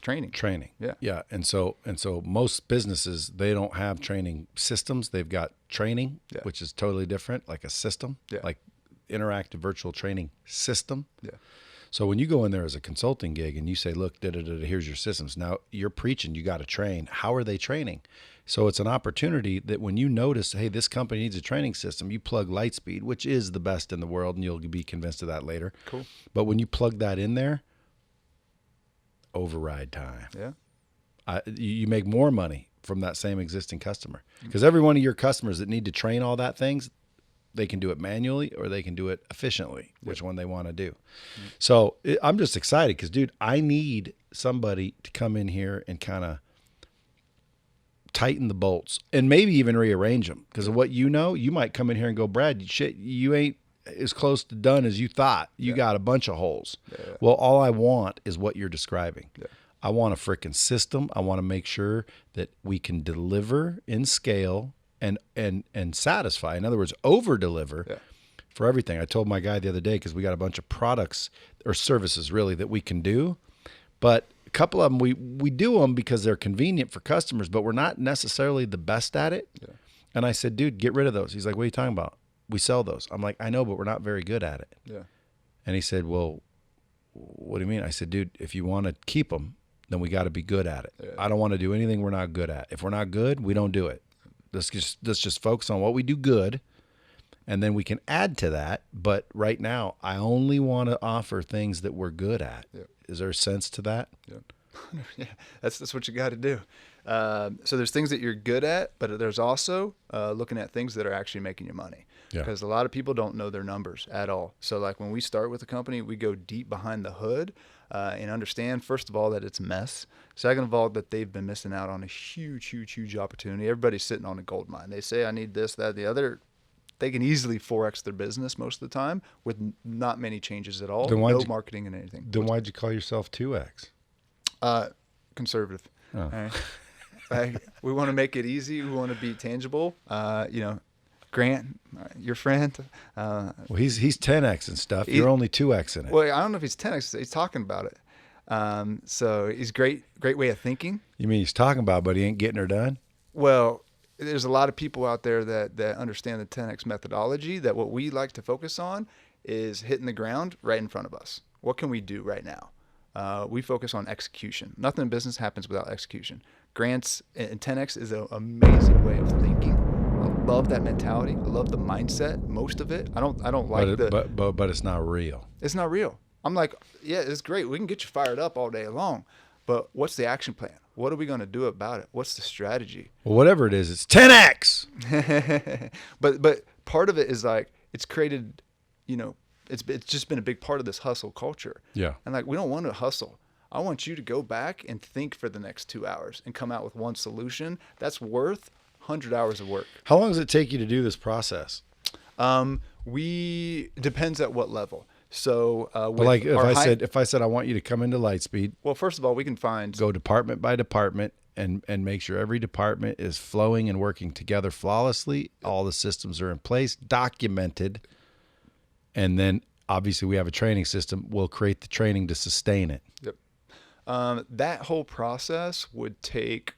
training. Training. Yeah. Yeah. And so most businesses, they don't have training systems. They've got training, which is totally different, like a system, like interactive virtual training system. Yeah. So when you go in there as a consulting gig and you say, look, here's your systems. Now you're preaching, you got to train. How are they training? So it's an opportunity that when you notice, hey, this company needs a training system, you plug Lightspeed, which is the best in the world, and you'll be convinced of that later. Cool. But when you plug that in there, override time. Yeah. You make more money from that same existing customer because every one of your customers that need to train all that things, they can do it manually or they can do it efficiently, which one they want to do. So I'm just excited because, dude, I need somebody to come in here and kind of tighten the bolts and maybe even rearrange them because of what you know. You might come in here and go, Brad, shit, you ain't as close to done as you thought. You got a bunch of holes. Yeah. Well, all I want is what you're describing. Yeah. I want a freaking system. I want to make sure that we can deliver in scale and satisfy. In other words, over deliver for everything. I told my guy the other day, because we got a bunch of products or services really that we can do, but a couple of them we do them because they're convenient for customers, but we're not necessarily the best at it. Yeah. And I said, dude, get rid of those. He's like, what are you talking about? We sell those. I'm like, I know, but we're not very good at it. Yeah. And he said, well, what do you mean? I said, dude, if you want to keep them, then we got to be good at it. Yeah. I don't want to do anything we're not good at. If we're not good, we don't do it. Let's just focus on what we do good, and then we can add to that. But right now, I only want to offer things that we're good at. Yep. Is there a sense to that? Yep. Yeah, that's what you got to do. So there's things that you're good at, but there's also looking at things that are actually making you money. Because a lot of people don't know their numbers at all. So like when we start with a company, we go deep behind the hood and understand, first of all, that it's a mess. Second of all, that they've been missing out on a huge opportunity. Everybody's sitting on a gold mine. They say, I need this, that, the other. They can easily 4X their business most of the time with not many changes at all. No marketing and anything. Then why'd you call yourself 2X? Conservative. Oh. Right? We want to make it easy. We want to be tangible. Grant, your friend. Well, he's 10X and stuff. You're only 2X in it. Well, I don't know if he's 10X. He's talking about it. So he's great way of thinking. You mean he's talking about it, but he ain't getting her done? Well, there's a lot of people out there that understand the 10X methodology, that what we like to focus on is hitting the ground right in front of us. What can we do right now? We focus on execution. Nothing in business happens without execution. Grants and 10X is an amazing way of thinking. I love that mentality. I love the mindset. Most of it. I don't like but it's not real. It's not real. I'm like, yeah, it's great. We can get you fired up all day long, but what's the action plan? What are we going to do about it? What's the strategy? Well, whatever it is, it's 10X. But part of it is like it's created, it's just been a big part of this hustle culture. Yeah. And like we don't want to hustle. I want you to go back and think for the next 2 hours and come out with one solution that's worth 100 hours of work. How long does it take you to do this process? Depends at what level. So, like if I said I want you to come into Lightspeed. Well, first of all, we can go department by department and make sure every department is flowing and working together flawlessly. All the systems are in place, documented, and then obviously we have a training system. We'll create the training to sustain it. Yep. That whole process would take,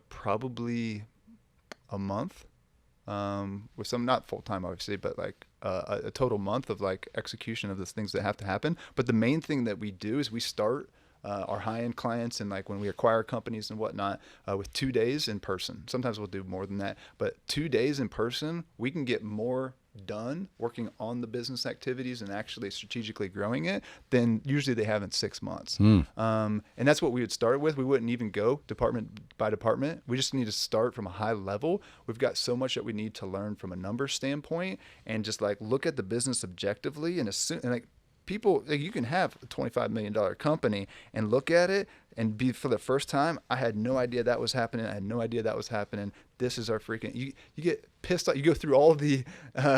probably a month, with some, not full time obviously, but like a total month of like execution of the things that have to happen. But the main thing that we do is we start our high-end clients and like when we acquire companies and whatnot with 2 days in person. Sometimes we'll do more than that, but 2 days in person, we can get more done working on the business activities and actually strategically growing it than usually they have in 6 months. And that's what we would start with. We wouldn't even go department by department. We just need to start from a high level. We've got so much that we need to learn from a numbers standpoint and just like look at the business objectively and assume, and like people, like you can have a $25 million company and look at it and be, for the first time, I had no idea that was happening. I had no idea that was happening. This is our freaking, you get pissed off. You go through all the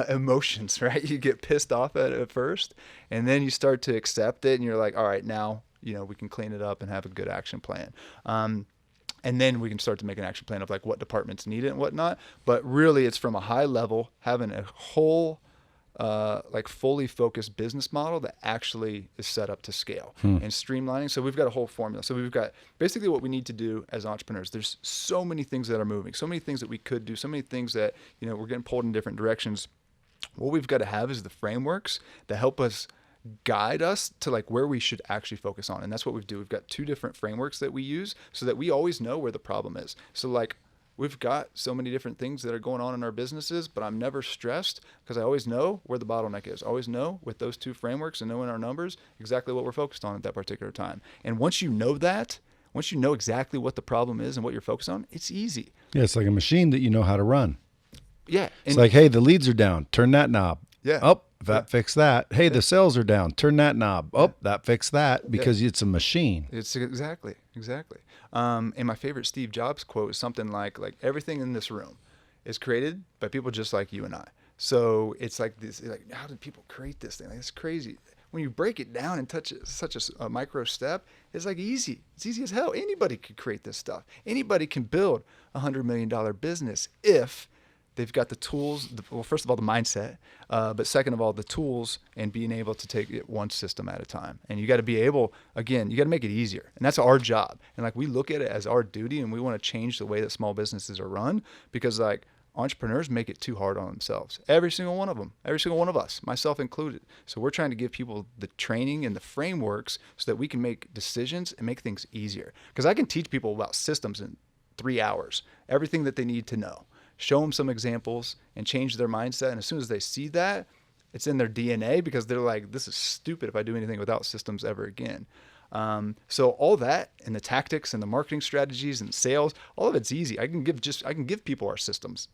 emotions, right? You get pissed off at it first, and then you start to accept it, and you're like, all right, now we can clean it up and have a good action plan. And then we can start to make an action plan of like what departments need it and whatnot. But really, it's from a high level, having a whole like fully focused business model that actually is set up to scale and streamlining. So we've got a whole formula. So we've got basically what we need to do as entrepreneurs. There's so many things that are moving, so many things that we could do, so many things that, we're getting pulled in different directions. What we've got to have is the frameworks that help us guide us to like where we should actually focus on. And that's what we do. We've got 2 different frameworks that we use so that we always know where the problem is. So like we've got so many different things that are going on in our businesses, but I'm never stressed because I always know where the bottleneck is. I always know with those 2 frameworks and knowing our numbers, exactly what we're focused on at that particular time. And once you know that, once you know exactly what the problem is and what you're focused on, it's easy. Yeah, it's like a machine that you know how to run. Yeah. It's like, hey, the leads are down. Turn that knob. Yeah. Oh, that fixed that. Hey, the sales are down. Turn that knob. Oh, that fixed that because it's a machine. It's exactly. And my favorite Steve Jobs quote is something like everything in this room is created by people just like you and I. So it's like this, like, how did people create this thing? Like, it's crazy. When you break it down and touch such a micro step, it's like easy. It's easy as hell. Anybody could create this stuff. Anybody can build $100 million business if they've got the tools. Well, first of all, the mindset, but second of all, the tools and being able to take it one system at a time. And you got to be able, again, you got to make it easier. And that's our job. And like we look at it as our duty, and we want to change the way that small businesses are run because like entrepreneurs make it too hard on themselves. Every single one of them, every single one of us, myself included. So we're trying to give people the training and the frameworks so that we can make decisions and make things easier. Because I can teach people about systems in 3 hours, everything that they need to know. Show them some examples and change their mindset. And as soon as they see that, it's in their DNA because they're like, this is stupid if I do anything without systems ever again. So all that and the tactics and the marketing strategies and sales, all of it's easy. I can give people our systems,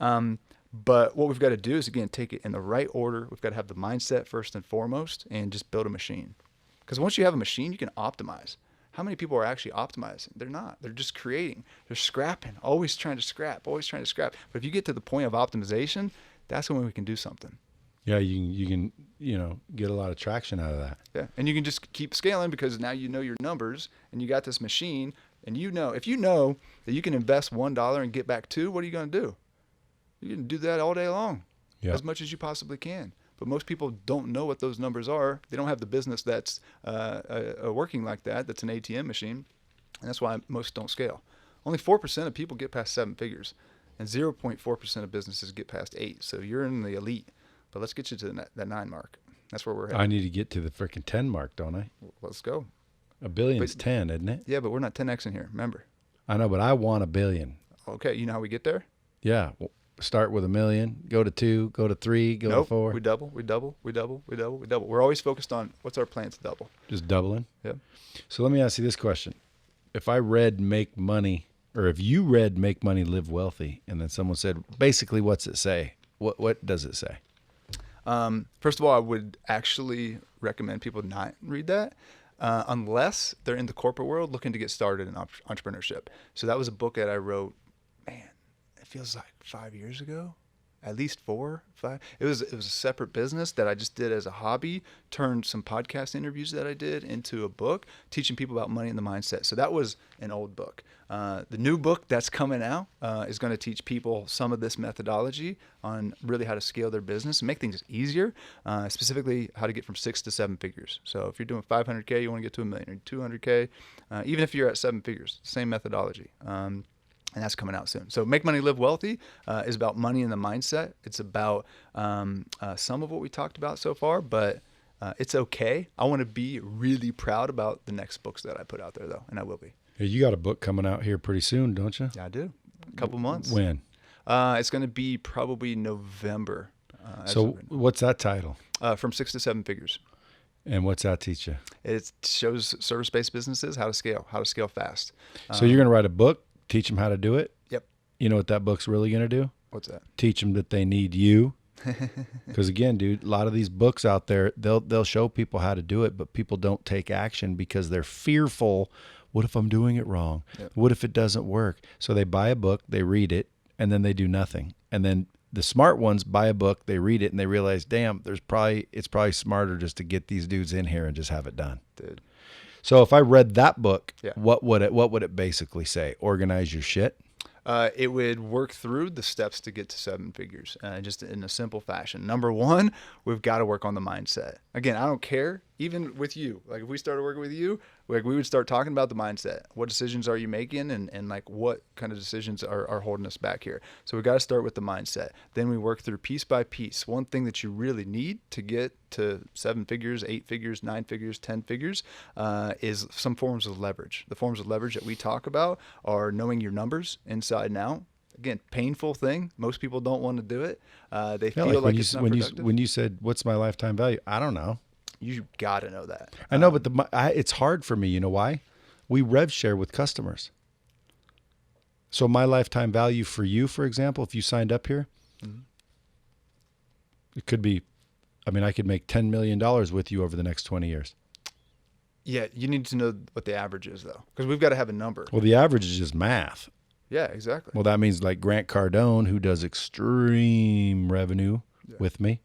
but what we've got to do is, again, take it in the right order. We've got to have the mindset first and foremost and just build a machine. Because once you have a machine, you can optimize. How many people are actually optimizing? They're not. They're just creating. They're scrapping, always trying to scrap. But if you get to the point of optimization, that's when we can do something. Yeah, you can get a lot of traction out of that. Yeah, and you can just keep scaling because now you know your numbers and you got this machine. And if you know that you can invest $1 and get back 2, what are you going to do? You can do that all day long, as much as you possibly can. But most people don't know what those numbers are. They don't have the business that's working like that. That's an ATM machine. And that's why most don't scale. Only 4% of people get past 7 figures. And 0.4% of businesses get past 8. So you're in the elite. But let's get you to that 9 mark. That's where we're headed. I need to get to the freaking 10 mark, don't I? Let's go. $1 billion's 10, isn't it? Yeah, but we're not 10X in here. Remember. I know, but I want $1 billion. Okay. You know how we get there? Yeah. Well, start with $1 million, go to 2, go to 3, go to 4. We double. We're always focused on what's our plan to double. Just doubling. Yeah. So let me ask you this question. If I read Make Money, or if you read Make Money, Live Wealthy, and then someone said, basically, what's it say? What does it say? First of all, I would actually recommend people not read that unless they're in the corporate world looking to get started in entrepreneurship. So that was a book that I wrote, it feels like 5 years ago, at least 4, 5. It was a separate business that I just did as a hobby, turned some podcast interviews that I did into a book, teaching people about money and the mindset. So that was an old book. The new book that's coming out is going to teach people some of this methodology on really how to scale their business and make things easier, specifically how to get from 6 to 7 figures. So if you're doing 500K, you want to get to $1 million, or 200K, even if you're at 7 figures, same methodology. And that's coming out soon. So Make Money, Live Wealthy is about money and the mindset. It's about some of what we talked about so far, but it's okay. I want to be really proud about the next books that I put out there, though, and I will be. Hey, you got a book coming out here pretty soon, don't you? Yeah, I do. A couple months. When? It's going to be probably November. So what's that title? From 6 to 7 figures. And what's that teach you? It shows service-based businesses how to scale fast. So you're going to write a book, teach them how to do it? Yep. You know what that book's really going to do? What's that? Teach them that they need you. Because again, dude, a lot of these books out there, they'll show people how to do it, but people don't take action because they're fearful. What if I'm doing it wrong? Yep. What if it doesn't work? So they buy a book, they read it, and then they do nothing. And then the smart ones buy a book, they read it, and they realize, damn, it's probably smarter just to get these dudes in here and just have it done. Dude. So if I read that book, Yeah. what would it basically say? Organize your shit. It would work through the steps to get to 7 figures, just in a simple fashion. Number one, we've got to work on the mindset. Again, I don't care, even with you. Like if we started working with you, like we would start talking about the mindset. What decisions are you making, and like what kind of decisions are holding us back here? So we got to start with the mindset. Then we work through piece by piece. One thing that you really need to get to 7 figures, 8 figures, 9 figures, 10 figures is some forms of leverage. The forms of leverage that we talk about are knowing your numbers inside and out. Again, painful thing. Most people don't want to do it. They Yeah, feel like when it's not when productive. when you said what's my lifetime value, I don't know. You got to know that. I know, but it's hard for me. You know why? We rev share with customers. So my lifetime value for you, for example, if you signed up here, it could be, I mean, I could make $10 million with you over the next 20 years. Yeah, you need to know what the average is, though, because we've got to have a number. Well, the average is just math. Yeah, exactly. Well, that means like Grant Cardone, who does extreme revenue with me,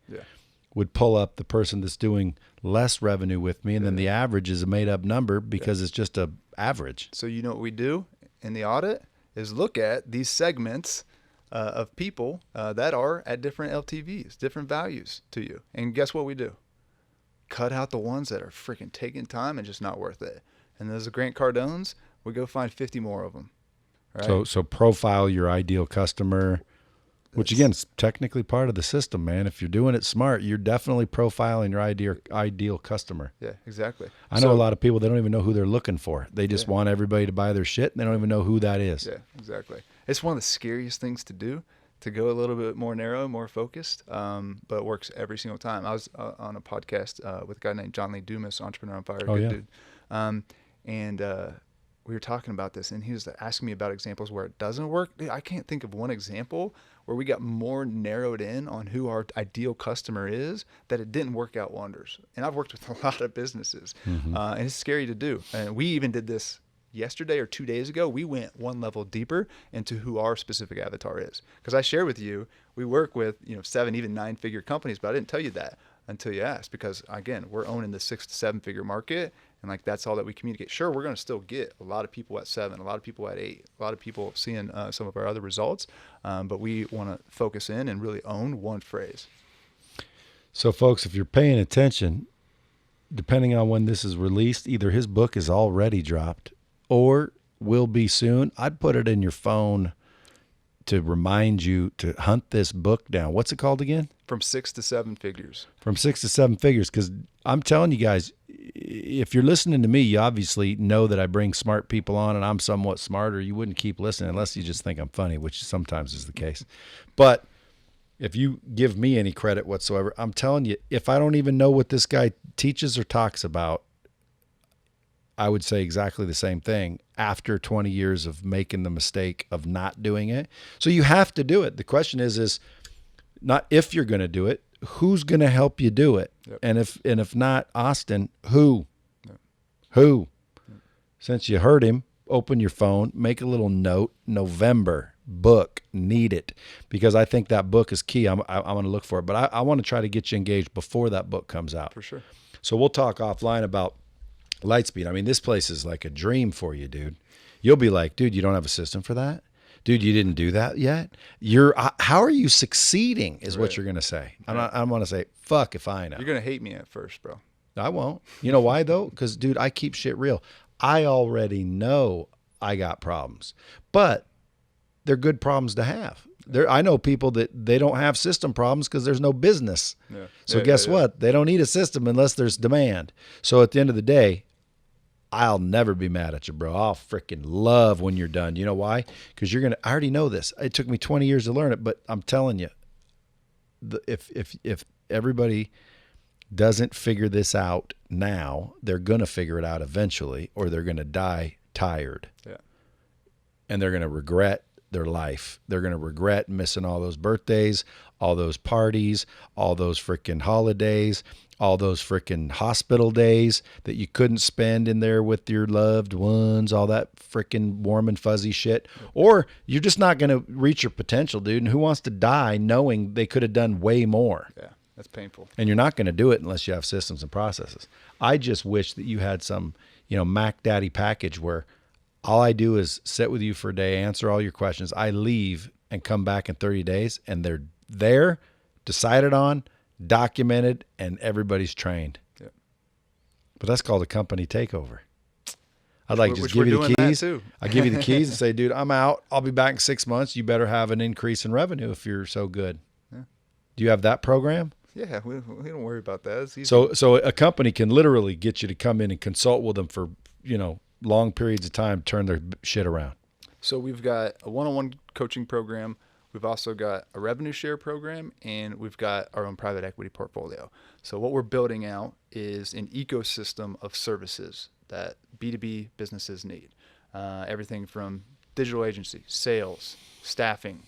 would pull up the person that's doing less revenue with me, and then the average is a made-up number because it's just a average. So you know what we do in the audit is look at these segments of people that are at different LTVs, different values to you. And guess what we do? Cut out the ones that are freaking taking time and just not worth it. And those are Grant Cardones, we go find 50 more of them. Right? So profile your ideal customer, which again is technically part of the system, man. If you're doing it smart, you're definitely profiling your ideal customer. Yeah, exactly. I know a lot of people, they don't even know who they're looking for. They just want everybody to buy their shit, and they don't even know who that is. Yeah, exactly. It's one of the scariest things to do, to go a little bit more narrow, more focused, but it works every single time. I was on a podcast with a guy named John Lee Dumas, Entrepreneur on Fire, good dude. And we were talking about this, and he was asking me about examples where it doesn't work. Dude, I can't think of one example where we got more narrowed in on who our ideal customer is that it didn't work out wonders. And I've worked with a lot of businesses, and it's scary to do. And we even did this yesterday or 2 days ago. We went one level deeper into who our specific avatar is. Because I shared with you, we work with 7, even 9-figure companies, but I didn't tell you that until you asked, because again, we're owning the 6 to 7 figure market, and like that's all that we communicate. Sure, we're going to still get a lot of people at 7, a lot of people at 8, a lot of people seeing some of our other results, but we want to focus in and really own one phrase. So folks, if you're paying attention, depending on when this is released, either his book is already dropped or will be soon. I'd put it in your phone to remind you to hunt this book down. What's it called again? From 6 to 7 figures. From 6 to 7 figures. Because I'm telling you guys, if you're listening to me, you obviously know that I bring smart people on and I'm somewhat smarter. You wouldn't keep listening unless you just think I'm funny, which sometimes is the case. But if you give me any credit whatsoever, I'm telling you, if I don't even know what this guy teaches or talks about, I would say exactly the same thing after 20 years of making the mistake of not doing it. So you have to do it. The question is not if you're going to do it, who's going to help you do it? Yep. And if not Austin, who? Yep. Who? Yep. Since you heard him, open your phone, make a little note, November, book, need it. Because I think that book is key. I want to look for it. But I want to try to get you engaged before that book comes out. For sure. So we'll talk offline about Lightspeed. I mean, this place is like a dream for you, dude. You'll be like, dude, you don't have a system for that? Dude, you didn't do that yet? How are you succeeding is what you're going to say. Right. I'm going to say, fuck if I know. You're going to hate me at first, bro. I won't. You know why, though? Because, dude, I keep shit real. I already know I got problems, but they're good problems to have. I know people that they don't have system problems because there's no business. Yeah. So guess what? They don't need a system unless there's demand. So at the end of the day, I'll never be mad at you, bro. I'll freaking love when you're done. You know why? Because I already know this. It took me 20 years to learn it, but I'm telling you, if everybody doesn't figure this out now, they're going to figure it out eventually, or they're going to die tired. Yeah. And they're going to regret their life. They're going to regret missing all those birthdays, all those parties, all those freaking holidays, all those freaking hospital days that you couldn't spend in there with your loved ones, all that freaking warm and fuzzy shit. Or you're just not going to reach your potential, dude. And who wants to die knowing they could have done way more? Yeah, that's painful. And you're not going to do it unless you have systems and processes. I just wish that you had some Mac Daddy package where all I do is sit with you for a day, answer all your questions. I leave and come back in 30 days and they're there, decided on, documented, and everybody's trained. Yeah. But that's called a company takeover. I'd like just we're give you the doing that keys. too. I give you the keys and say, dude, I'm out. I'll be back in 6 months. You better have an increase in revenue if you're so good. Yeah. Do you have that program? Yeah, we don't worry about that. It's easy. So a company can literally get you to come in and consult with them for, long periods of time, turn their shit around. So we've got a one-on-one coaching program. We've also got a revenue share program, and we've got our own private equity portfolio. So what we're building out is an ecosystem of services that B2B businesses need. Everything from digital agency, sales, staffing,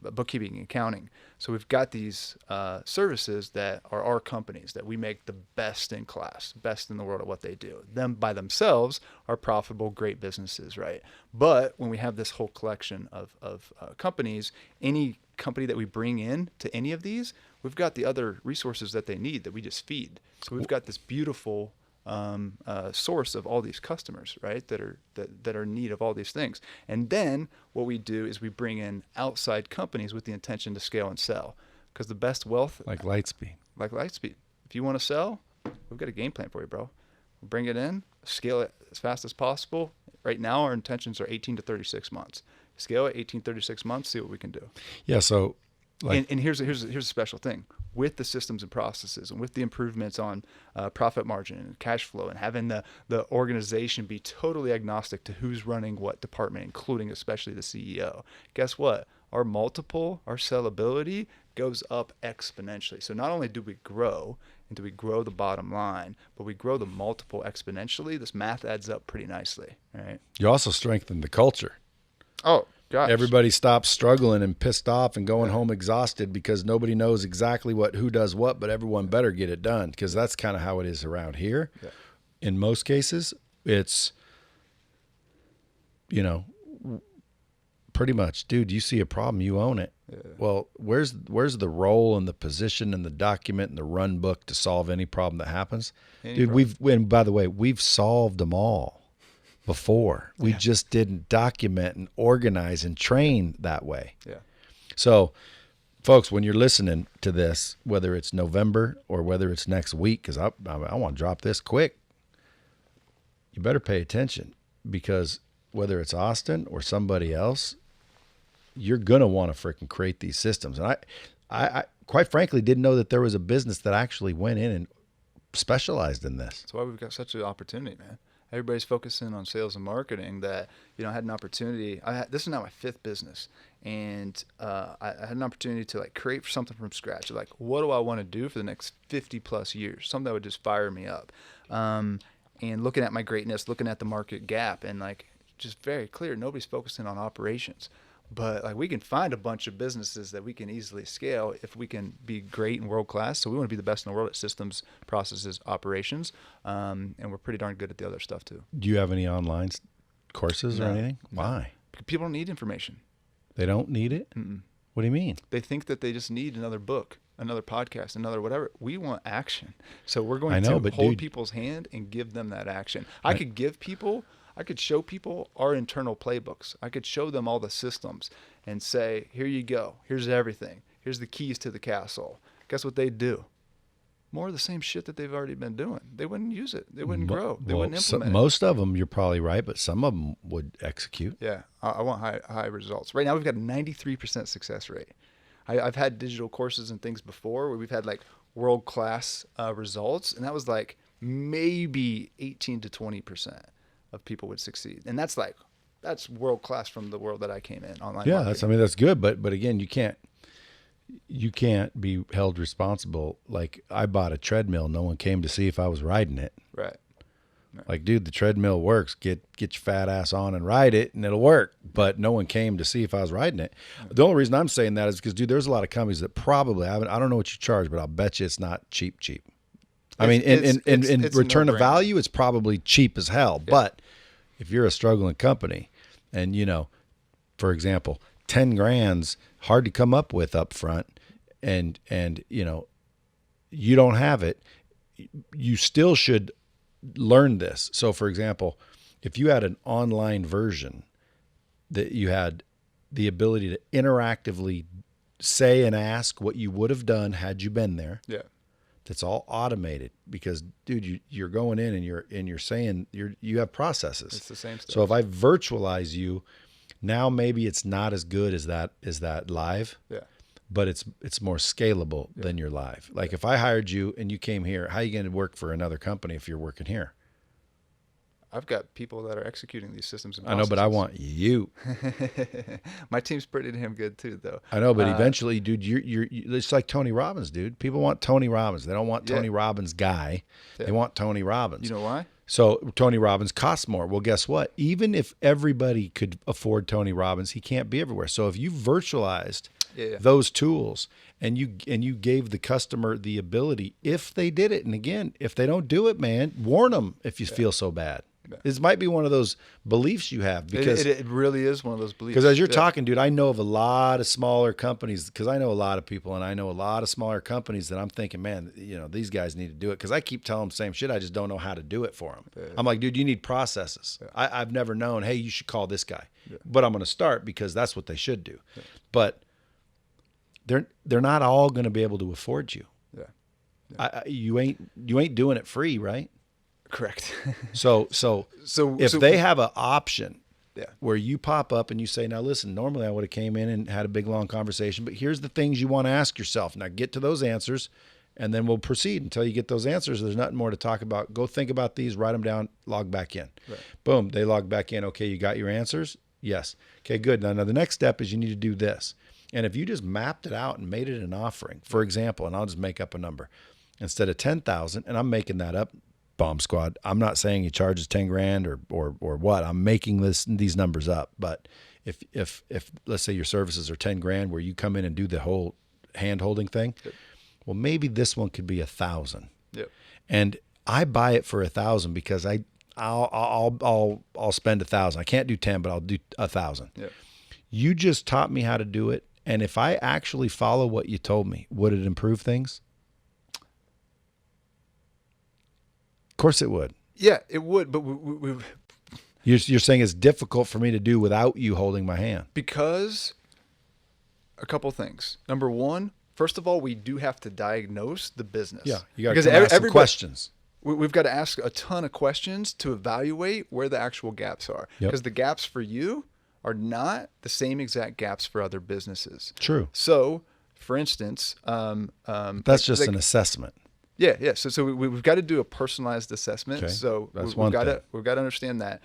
bookkeeping, accounting. So we've got these services that are our companies that we make the best in class, best in the world at what they do. Them by themselves are profitable, great businesses, right? But when we have this whole collection of companies, any company that we bring in to any of these, we've got the other resources that they need that we just feed. So we've got this beautiful source of all these customers, right? That are in need of all these things. And then what we do is we bring in outside companies with the intention to scale and sell. Because the best wealth, Like Lightspeed. If you want to sell, we've got a game plan for you, bro. We'll bring it in, scale it as fast as possible. Right now, our intentions are 18 to 36 months. Scale it 18, 36 months, see what we can do. Yeah. So, and here's a special thing. With the systems and processes and with the improvements on profit margin and cash flow and having the organization be totally agnostic to who's running what department, including especially the CEO, guess what? Our multiple, our sellability goes up exponentially. So not only do we grow and do we grow the bottom line, but we grow the multiple exponentially. This math adds up pretty nicely, right? you also strengthen the culture. Oh, gosh. Everybody stops struggling and pissed off and going home exhausted because nobody knows exactly who does what, but everyone better get it done, because that's kind of how it is around here. Yeah. In most cases, it's, pretty much, dude, you see a problem, you own it. Yeah. Well, where's the role and the position and the document and the run book to solve any problem that happens? And by the way, we've solved them all before. We just didn't document and organize and train that way. Yeah. So, folks, when you're listening to this, whether it's November or whether it's next week, because I want to drop this quick, you better pay attention, because whether it's Austin or somebody else, you're gonna want to freaking create these systems. And I quite frankly didn't know that there was a business that actually went in and specialized in this. That's why we've got such an opportunity, man. Everybody's focusing on sales and marketing. That I had an opportunity. This is now my 5th business, and I had an opportunity to create something from scratch. What do I want to do for the next 50 plus years? Something that would just fire me up. And looking at my greatness, looking at the market gap, and just very clear, nobody's focusing on operations. But we can find a bunch of businesses that we can easily scale if we can be great and world class. So we want to be the best in the world at systems, processes, operations, and we're pretty darn good at the other stuff too. Do you have any online courses or anything? Why? People don't need information. They don't need it? Mm-mm. What do you mean? They think that they just need another book, another podcast, another whatever. We want action. So we're going to hold people's hand and give them that action. I could show people our internal playbooks. I could show them all the systems and say, here you go. Here's everything. Here's the keys to the castle. Guess what they'd do? More of the same shit that they've already been doing. They wouldn't use it. They wouldn't grow. They wouldn't implement it. Most of them, you're probably right, but some of them would execute. Yeah, I want high results. Right now, we've got a 93% success rate. I've had digital courses and things before where we've had world-class results, and that was maybe 18 to 20% of people would succeed. And that's world-class from the world that I came in, online marketing. That's good. But again, you can't be held responsible. I bought a treadmill. No one came to see if I was riding it. Right. Dude, the treadmill works. Get your fat ass on and ride it, and it'll work. But no one came to see if I was riding it. The only reason I'm saying that is because, dude, there's a lot of companies that probably I don't know what you charge, but I'll bet you it's not cheap. I mean, in return of value, it's probably cheap as hell. Yeah. But if you're a struggling company, and for example, 10 grand's hard to come up with up front, and you don't have it, you still should learn this. So for example, if you had an online version that you had the ability to interactively say and ask what you would have done had you been there. Yeah. That's all automated because, dude, you're going in and you're saying you have processes. It's the same stuff. So if I virtualize you, now maybe it's not as good as that live. Yeah. But it's more scalable than your live. Like if I hired you and you came here, how are you going to work for another company if you're working here? I've got people that are executing these systems and I know, but I want you. My team's pretty damn good too, though. I know, but eventually, dude, you're it's like Tony Robbins, dude. People want Tony Robbins. They don't want Tony Robbins guy. Yeah. They want Tony Robbins. You know why? So Tony Robbins costs more. Well, guess what? Even if everybody could afford Tony Robbins, he can't be everywhere. So if you virtualized those tools and you gave the customer the ability, if they did it, and again, if they don't do it, man, warn them if you feel so bad. Yeah. This might be one of those beliefs you have because it really is one of those beliefs. Because as you're talking, dude, I know of a lot of smaller companies because I know a lot of people and I know a lot of smaller companies that I'm thinking, man, these guys need to do it because I keep telling them the same shit. I just don't know how to do it for them. Yeah. I'm like, dude, you need processes. Yeah. I've never known, hey, you should call this guy, but I'm going to start because that's what they should do. Yeah. But they're not all going to be able to afford you. Yeah. You ain't doing it free, right? Correct. So if they have an option where you pop up and you say, now listen, normally I would have came in and had a big long conversation, but here's the things you want to ask yourself. Now get to those answers and then we'll proceed until you get those answers. There's nothing more to talk about. Go think about these, write them down, log back in. Right. Boom. They log back in. Okay. You got your answers? Yes. Okay, good. Now the next step is you need to do this. And if you just mapped it out and made it an offering, for example, and I'll just make up a number instead of 10,000, and I'm making that up, Bomb Squad. I'm not saying he charges 10 grand or what. I'm making these numbers up. But if let's say your services are 10 grand where you come in and do the whole hand holding thing, well, maybe this one could be 1,000. Yep. And I buy it for 1,000 because I'll spend 1,000. I can't do 10, but I'll do 1,000. Yep. You just taught me how to do it. And if I actually follow what you told me, would it improve things? Of course it would. Yeah, it would. But you're saying it's difficult for me to do without you holding my hand. Because a couple things. Number one, first of all, we do have to diagnose the business. Yeah, you got to ask some questions. We've got to ask a ton of questions to evaluate where the actual gaps are. Because the gaps for you are not the same exact gaps for other businesses. True. So, for instance, that's just an assessment. Yeah. So we've got to do a personalized assessment. Okay. So we've got to understand that.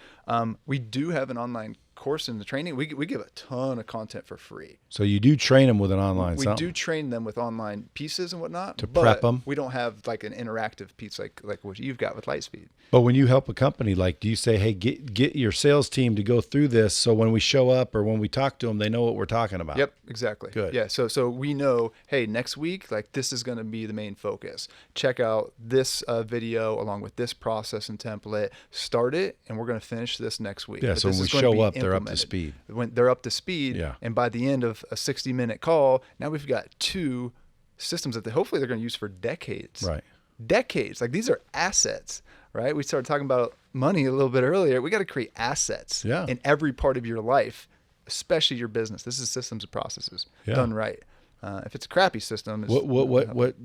We do have an online course in the training. We give a ton of content for free. So you do train them with an online We do train them with online pieces and whatnot. To prep them. We don't have like an interactive piece like what you've got with Lightspeed. But when you help a company, like, do you say, hey, get your sales team to go through this so when we show up or when we talk to them, they know what we're talking about? Yep, exactly. Good. Yeah, so we know, hey, next week, like this is going to be the main focus. Check out this video along with this process and template. Start it, and we're going to finish this next week. Yeah, but so when we show up, they're up to speed. When they're up to speed, and by the end of a 60-minute call, now we've got 2 systems that hopefully they're going to use for decades. Right. Decades. Like these are assets. Right? We started talking about money a little bit earlier. We got to create assets in every part of your life, especially your business. This is systems and processes done right. If it's a crappy system, what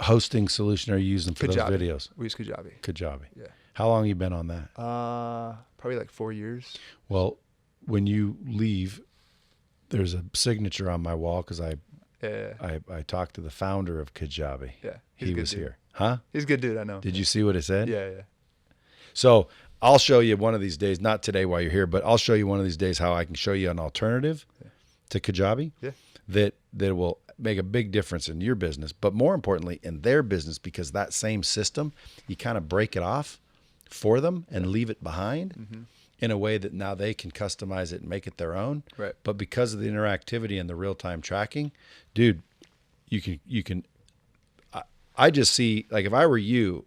hosting solution are you using for Kajabi. Those videos? We use Kajabi. Yeah. How long have you been on that? Probably like 4 years. Well, when you leave, there's a signature on my wall because I talked to the founder of Kajabi. Yeah, he was here. Huh? He's a good dude, I know. Did you see what it said? Yeah. So I'll show you one of these days, not today while you're here, but I'll show you one of these days how I can show you an alternative to Kajabi that will make a big difference in your business, but more importantly in their business, because that same system, you kind of break it off for them and leave it behind in a way that now they can customize it and make it their own. Right. But because of the interactivity and the real-time tracking, dude, you can I just see, like, if I were you,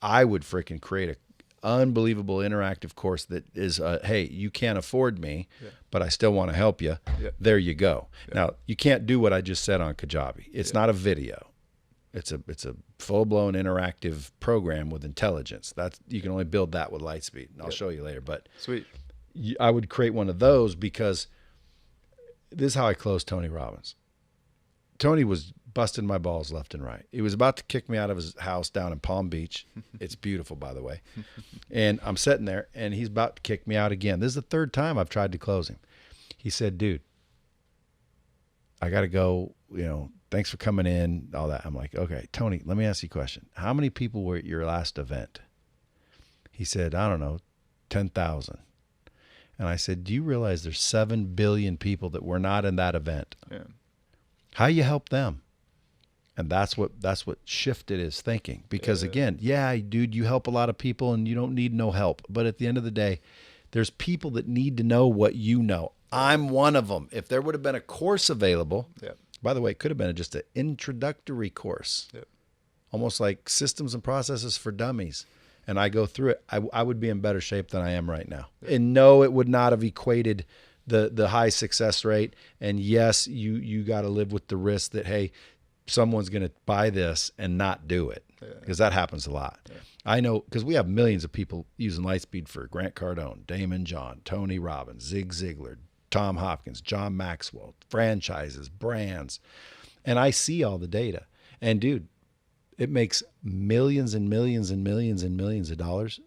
I would freaking create an unbelievable interactive course that is, hey, you can't afford me, but I still want to help you. Yeah. There you go. Yeah. Now, you can't do what I just said on Kajabi. It's not a video. It's a full-blown interactive program with intelligence. You can only build that with Lightspeed. And I'll show you later. But Sweet. I would create one of those because this is how I closed Tony Robbins. Tony was busting my balls left and right. He was about to kick me out of his house down in Palm Beach. It's beautiful, by the way. And I'm sitting there, and he's about to kick me out again. This is the third time I've tried to close him. He said, dude, I got to go, thanks for coming in, all that. I'm like, okay, Tony, let me ask you a question. How many people were at your last event? He said, I don't know, 10,000. And I said, do you realize there's 7 billion people that were not in that event? Yeah. How you help them? And that's what shifted his thinking. Because again, dude, you help a lot of people and you don't need no help. But at the end of the day, there's people that need to know what you know. I'm one of them. If there would have been a course available, by the way, it could have been just an introductory course, almost like systems and processes for dummies. And I go through it, I would be in better shape than I am right now. And no, it would not have equated the high success rate. And yes, you got to live with the risk that, hey, someone's going to buy this and not do it, because that happens a lot. I know, because we have millions of people using Lightspeed for Grant Cardone, Damon John, Tony Robbins, Zig Ziglar, Tom Hopkins, John Maxwell, franchises, brands. And I see all the data. And dude, it makes millions and millions and millions and millions of dollars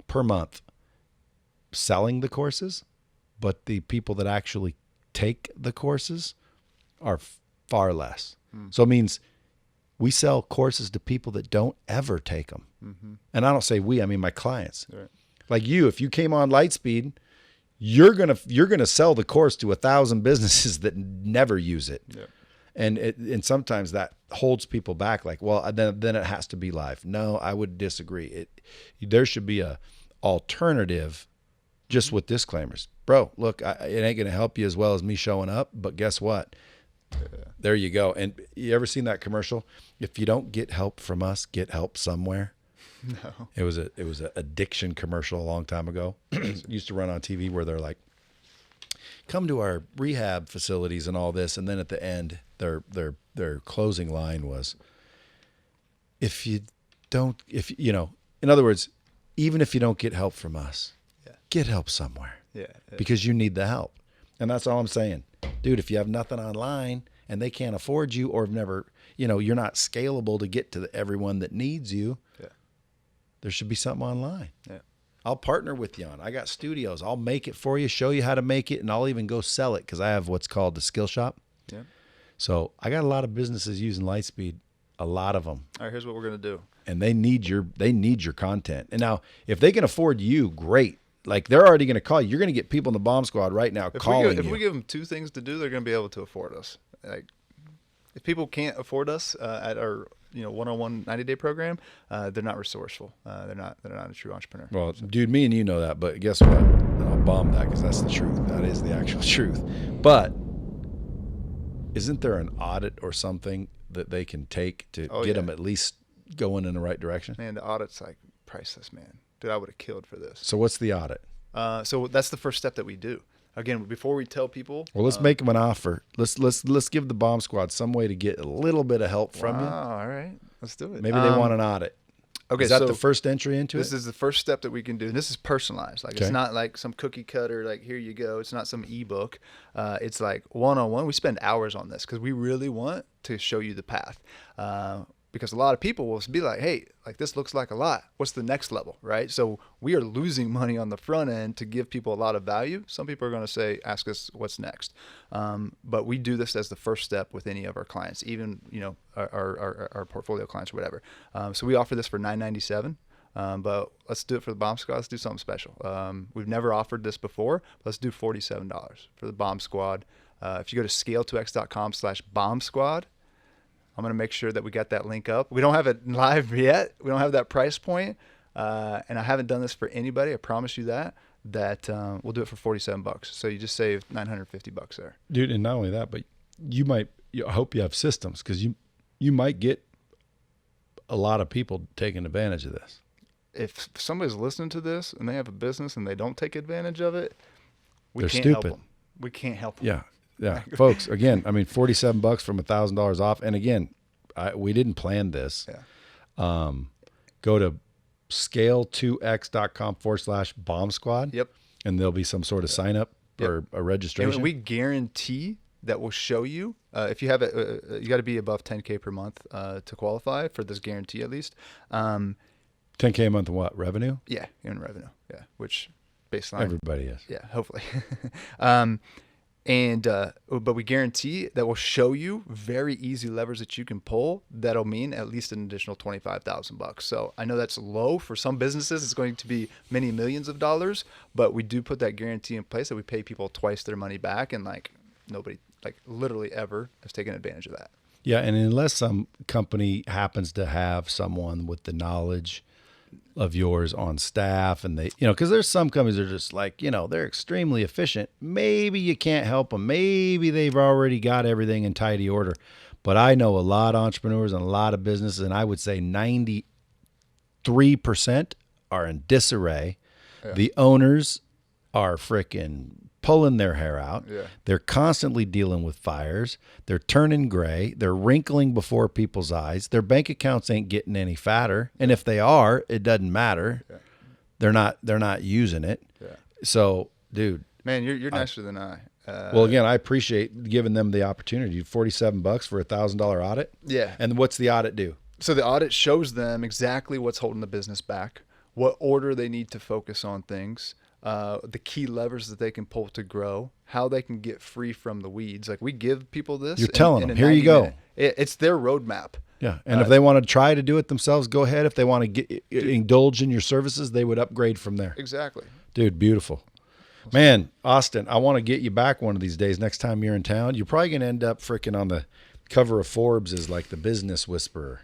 per month selling the courses, but the people that actually take the courses are far less. So it means we sell courses to people that don't ever take them. And I don't say we, I mean my clients. Right. Like you, if you came on Lightspeed, you're gonna sell the course to 1,000 businesses that never use it. Yeah. And sometimes that holds people back. Like, well, then it has to be live. No, I would disagree. There should be a alternative, just with disclaimers. Bro, look, it ain't gonna help you as well as me showing up. But guess what? There you go. And you ever seen that commercial? If you don't get help from us, get help somewhere. No. It was an addiction commercial a long time ago. Used to run on TV where they're like, come to our rehab facilities and all this, and then at the end their closing line was, in other words, even if you don't get help from us, get help somewhere. Because you need the help. And that's all I'm saying. Dude, if you have nothing online and they can't afford you, or have never, you're not scalable to get to everyone that needs you, there should be something online. I'll partner with you on. I got studios. I'll make it for you, show you how to make it, and I'll even go sell it, because I have what's called the skill shop. So I got a lot of businesses using Lightspeed, a lot of them. All right, here's what we're gonna do. And they need your content. And now, if they can afford you, great. Like, they're already going to call you. You're going to get people in the bomb squad right now calling you. If we give them 2 things to do, they're going to be able to afford us. Like, if people can't afford us at our one-on-one 90-day program, they're not resourceful. They're not a true entrepreneur. Well, dude, me and you know that, but guess what? I'll bomb that, because that's the truth. That is the actual truth. But isn't there an audit or something that they can take to get them at least going in the right direction? Man, the audit's like priceless, man. Dude, I would have killed for this. So what's the audit? So that's the first step that we do. Again, before we tell people. Well, let's make them an offer. Let's give the bomb squad some way to get a little bit of help from you. All right, let's do it. Maybe they want an audit. Okay, is that the first entry into this is the first step that we can do. And this is personalized. Like, it's not like some cookie cutter, like, here you go. It's not some ebook. It's like one-on-one. We spend hours on this because we really want to show you the path. Because a lot of people will be like, hey, like, this looks like a lot. What's the next level, right? So we are losing money on the front end to give people a lot of value. Some people are going to say, ask us what's next. But we do this as the first step with any of our clients, even, our portfolio clients or whatever. So we offer this for $9.97. But let's do it for the Bomb Squad. Let's do something special. We've never offered this before, but let's do $47 for the Bomb Squad. If you go to scale2x.com/bomb squad, I'm going to make sure that we got that link up. We don't have it live yet. We don't have that price point. And I haven't done this for anybody. I promise you that we'll do it for $47. So you just save $950 there. Dude, and not only that, but I hope you have systems, because you might get a lot of people taking advantage of this. If somebody's listening to this and they have a business and they don't take advantage of it, They're stupid. help them. We can't help them. Yeah. Yeah, folks, again, I mean, $47 from $1,000 off. And again, we didn't plan this. Yeah. Go to scale2x.com/bomb squad. Yep. And there'll be some sort of sign up or a registration. And we guarantee that will show you if you have it. You got to be above 10K per month to qualify for this guarantee, at least. 10K a month in what? Revenue? Yeah, in revenue. Yeah, which baseline. Everybody is. Yeah, hopefully. But we guarantee that will show you very easy levers that you can pull. That'll mean at least an additional $25,000. So I know that's low for some businesses. It's going to be many millions of dollars, but we do put that guarantee in place that we pay people twice their money back, and like nobody, like literally ever, has taken advantage of that. Yeah, and unless some company happens to have someone with the knowledge of yours on staff, and they, because there's some companies that are just like, they're extremely efficient. Maybe you can't help them. Maybe they've already got everything in tidy order. But I know a lot of entrepreneurs and a lot of businesses, and I would say 93% are in disarray. Yeah. The owners are freaking pulling their hair out. Yeah. They're constantly dealing with fires. They're turning gray. They're wrinkling before people's eyes. Their bank accounts ain't getting any fatter. And if they are, it doesn't matter. Yeah. They're not using it. Yeah. So, dude, man, you're nicer than I. Well, again, I appreciate giving them the opportunity. $47 for $1,000 audit. Yeah. And what's the audit do? So the audit shows them exactly what's holding the business back, what order they need to focus on things, the key levers that they can pull to grow, how they can get free from the weeds. Like, we give people this. You're telling them, here you go. It's their roadmap. Yeah. And if they want to try to do it themselves, go ahead. If they want to indulge in your services, they would upgrade from there. Exactly. Dude, beautiful. Man, Austin, I want to get you back one of these days. Next time you're in town, you're probably going to end up freaking on the cover of Forbes as like the business whisperer.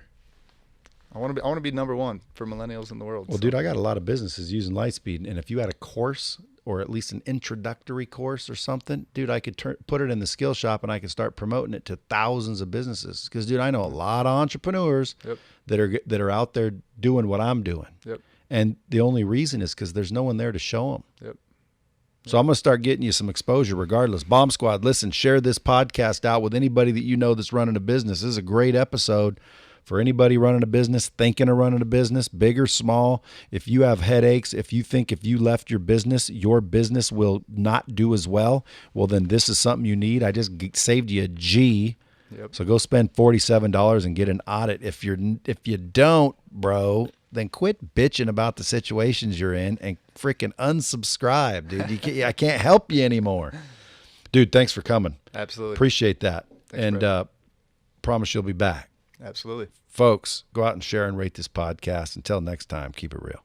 I want to be number one for millennials in the world. Well, dude, I got a lot of businesses using Lightspeed, and if you had a course or at least an introductory course or something, dude, I could put it in the skill shop and I could start promoting it to thousands of businesses. Because, dude, I know a lot of entrepreneurs that are out there doing what I'm doing. Yep. And the only reason is because there's no one there to show them. Yep. So I'm going to start getting you some exposure regardless. Bomb Squad, listen, share this podcast out with anybody that you know that's running a business. This is a great episode for anybody running a business, thinking of running a business, big or small. If you have headaches, if you think if you left your business will not do as well, well, then this is something you need. I just saved you a G. Yep. So go spend $47 and get an audit. If you don't, bro, then quit bitching about the situations you're in and freaking unsubscribe, dude. I can't help you anymore. Dude, thanks for coming. Absolutely. Appreciate that. Thanks, and promise you'll be back. Absolutely. Folks, go out and share and rate this podcast. Until next time, keep it real.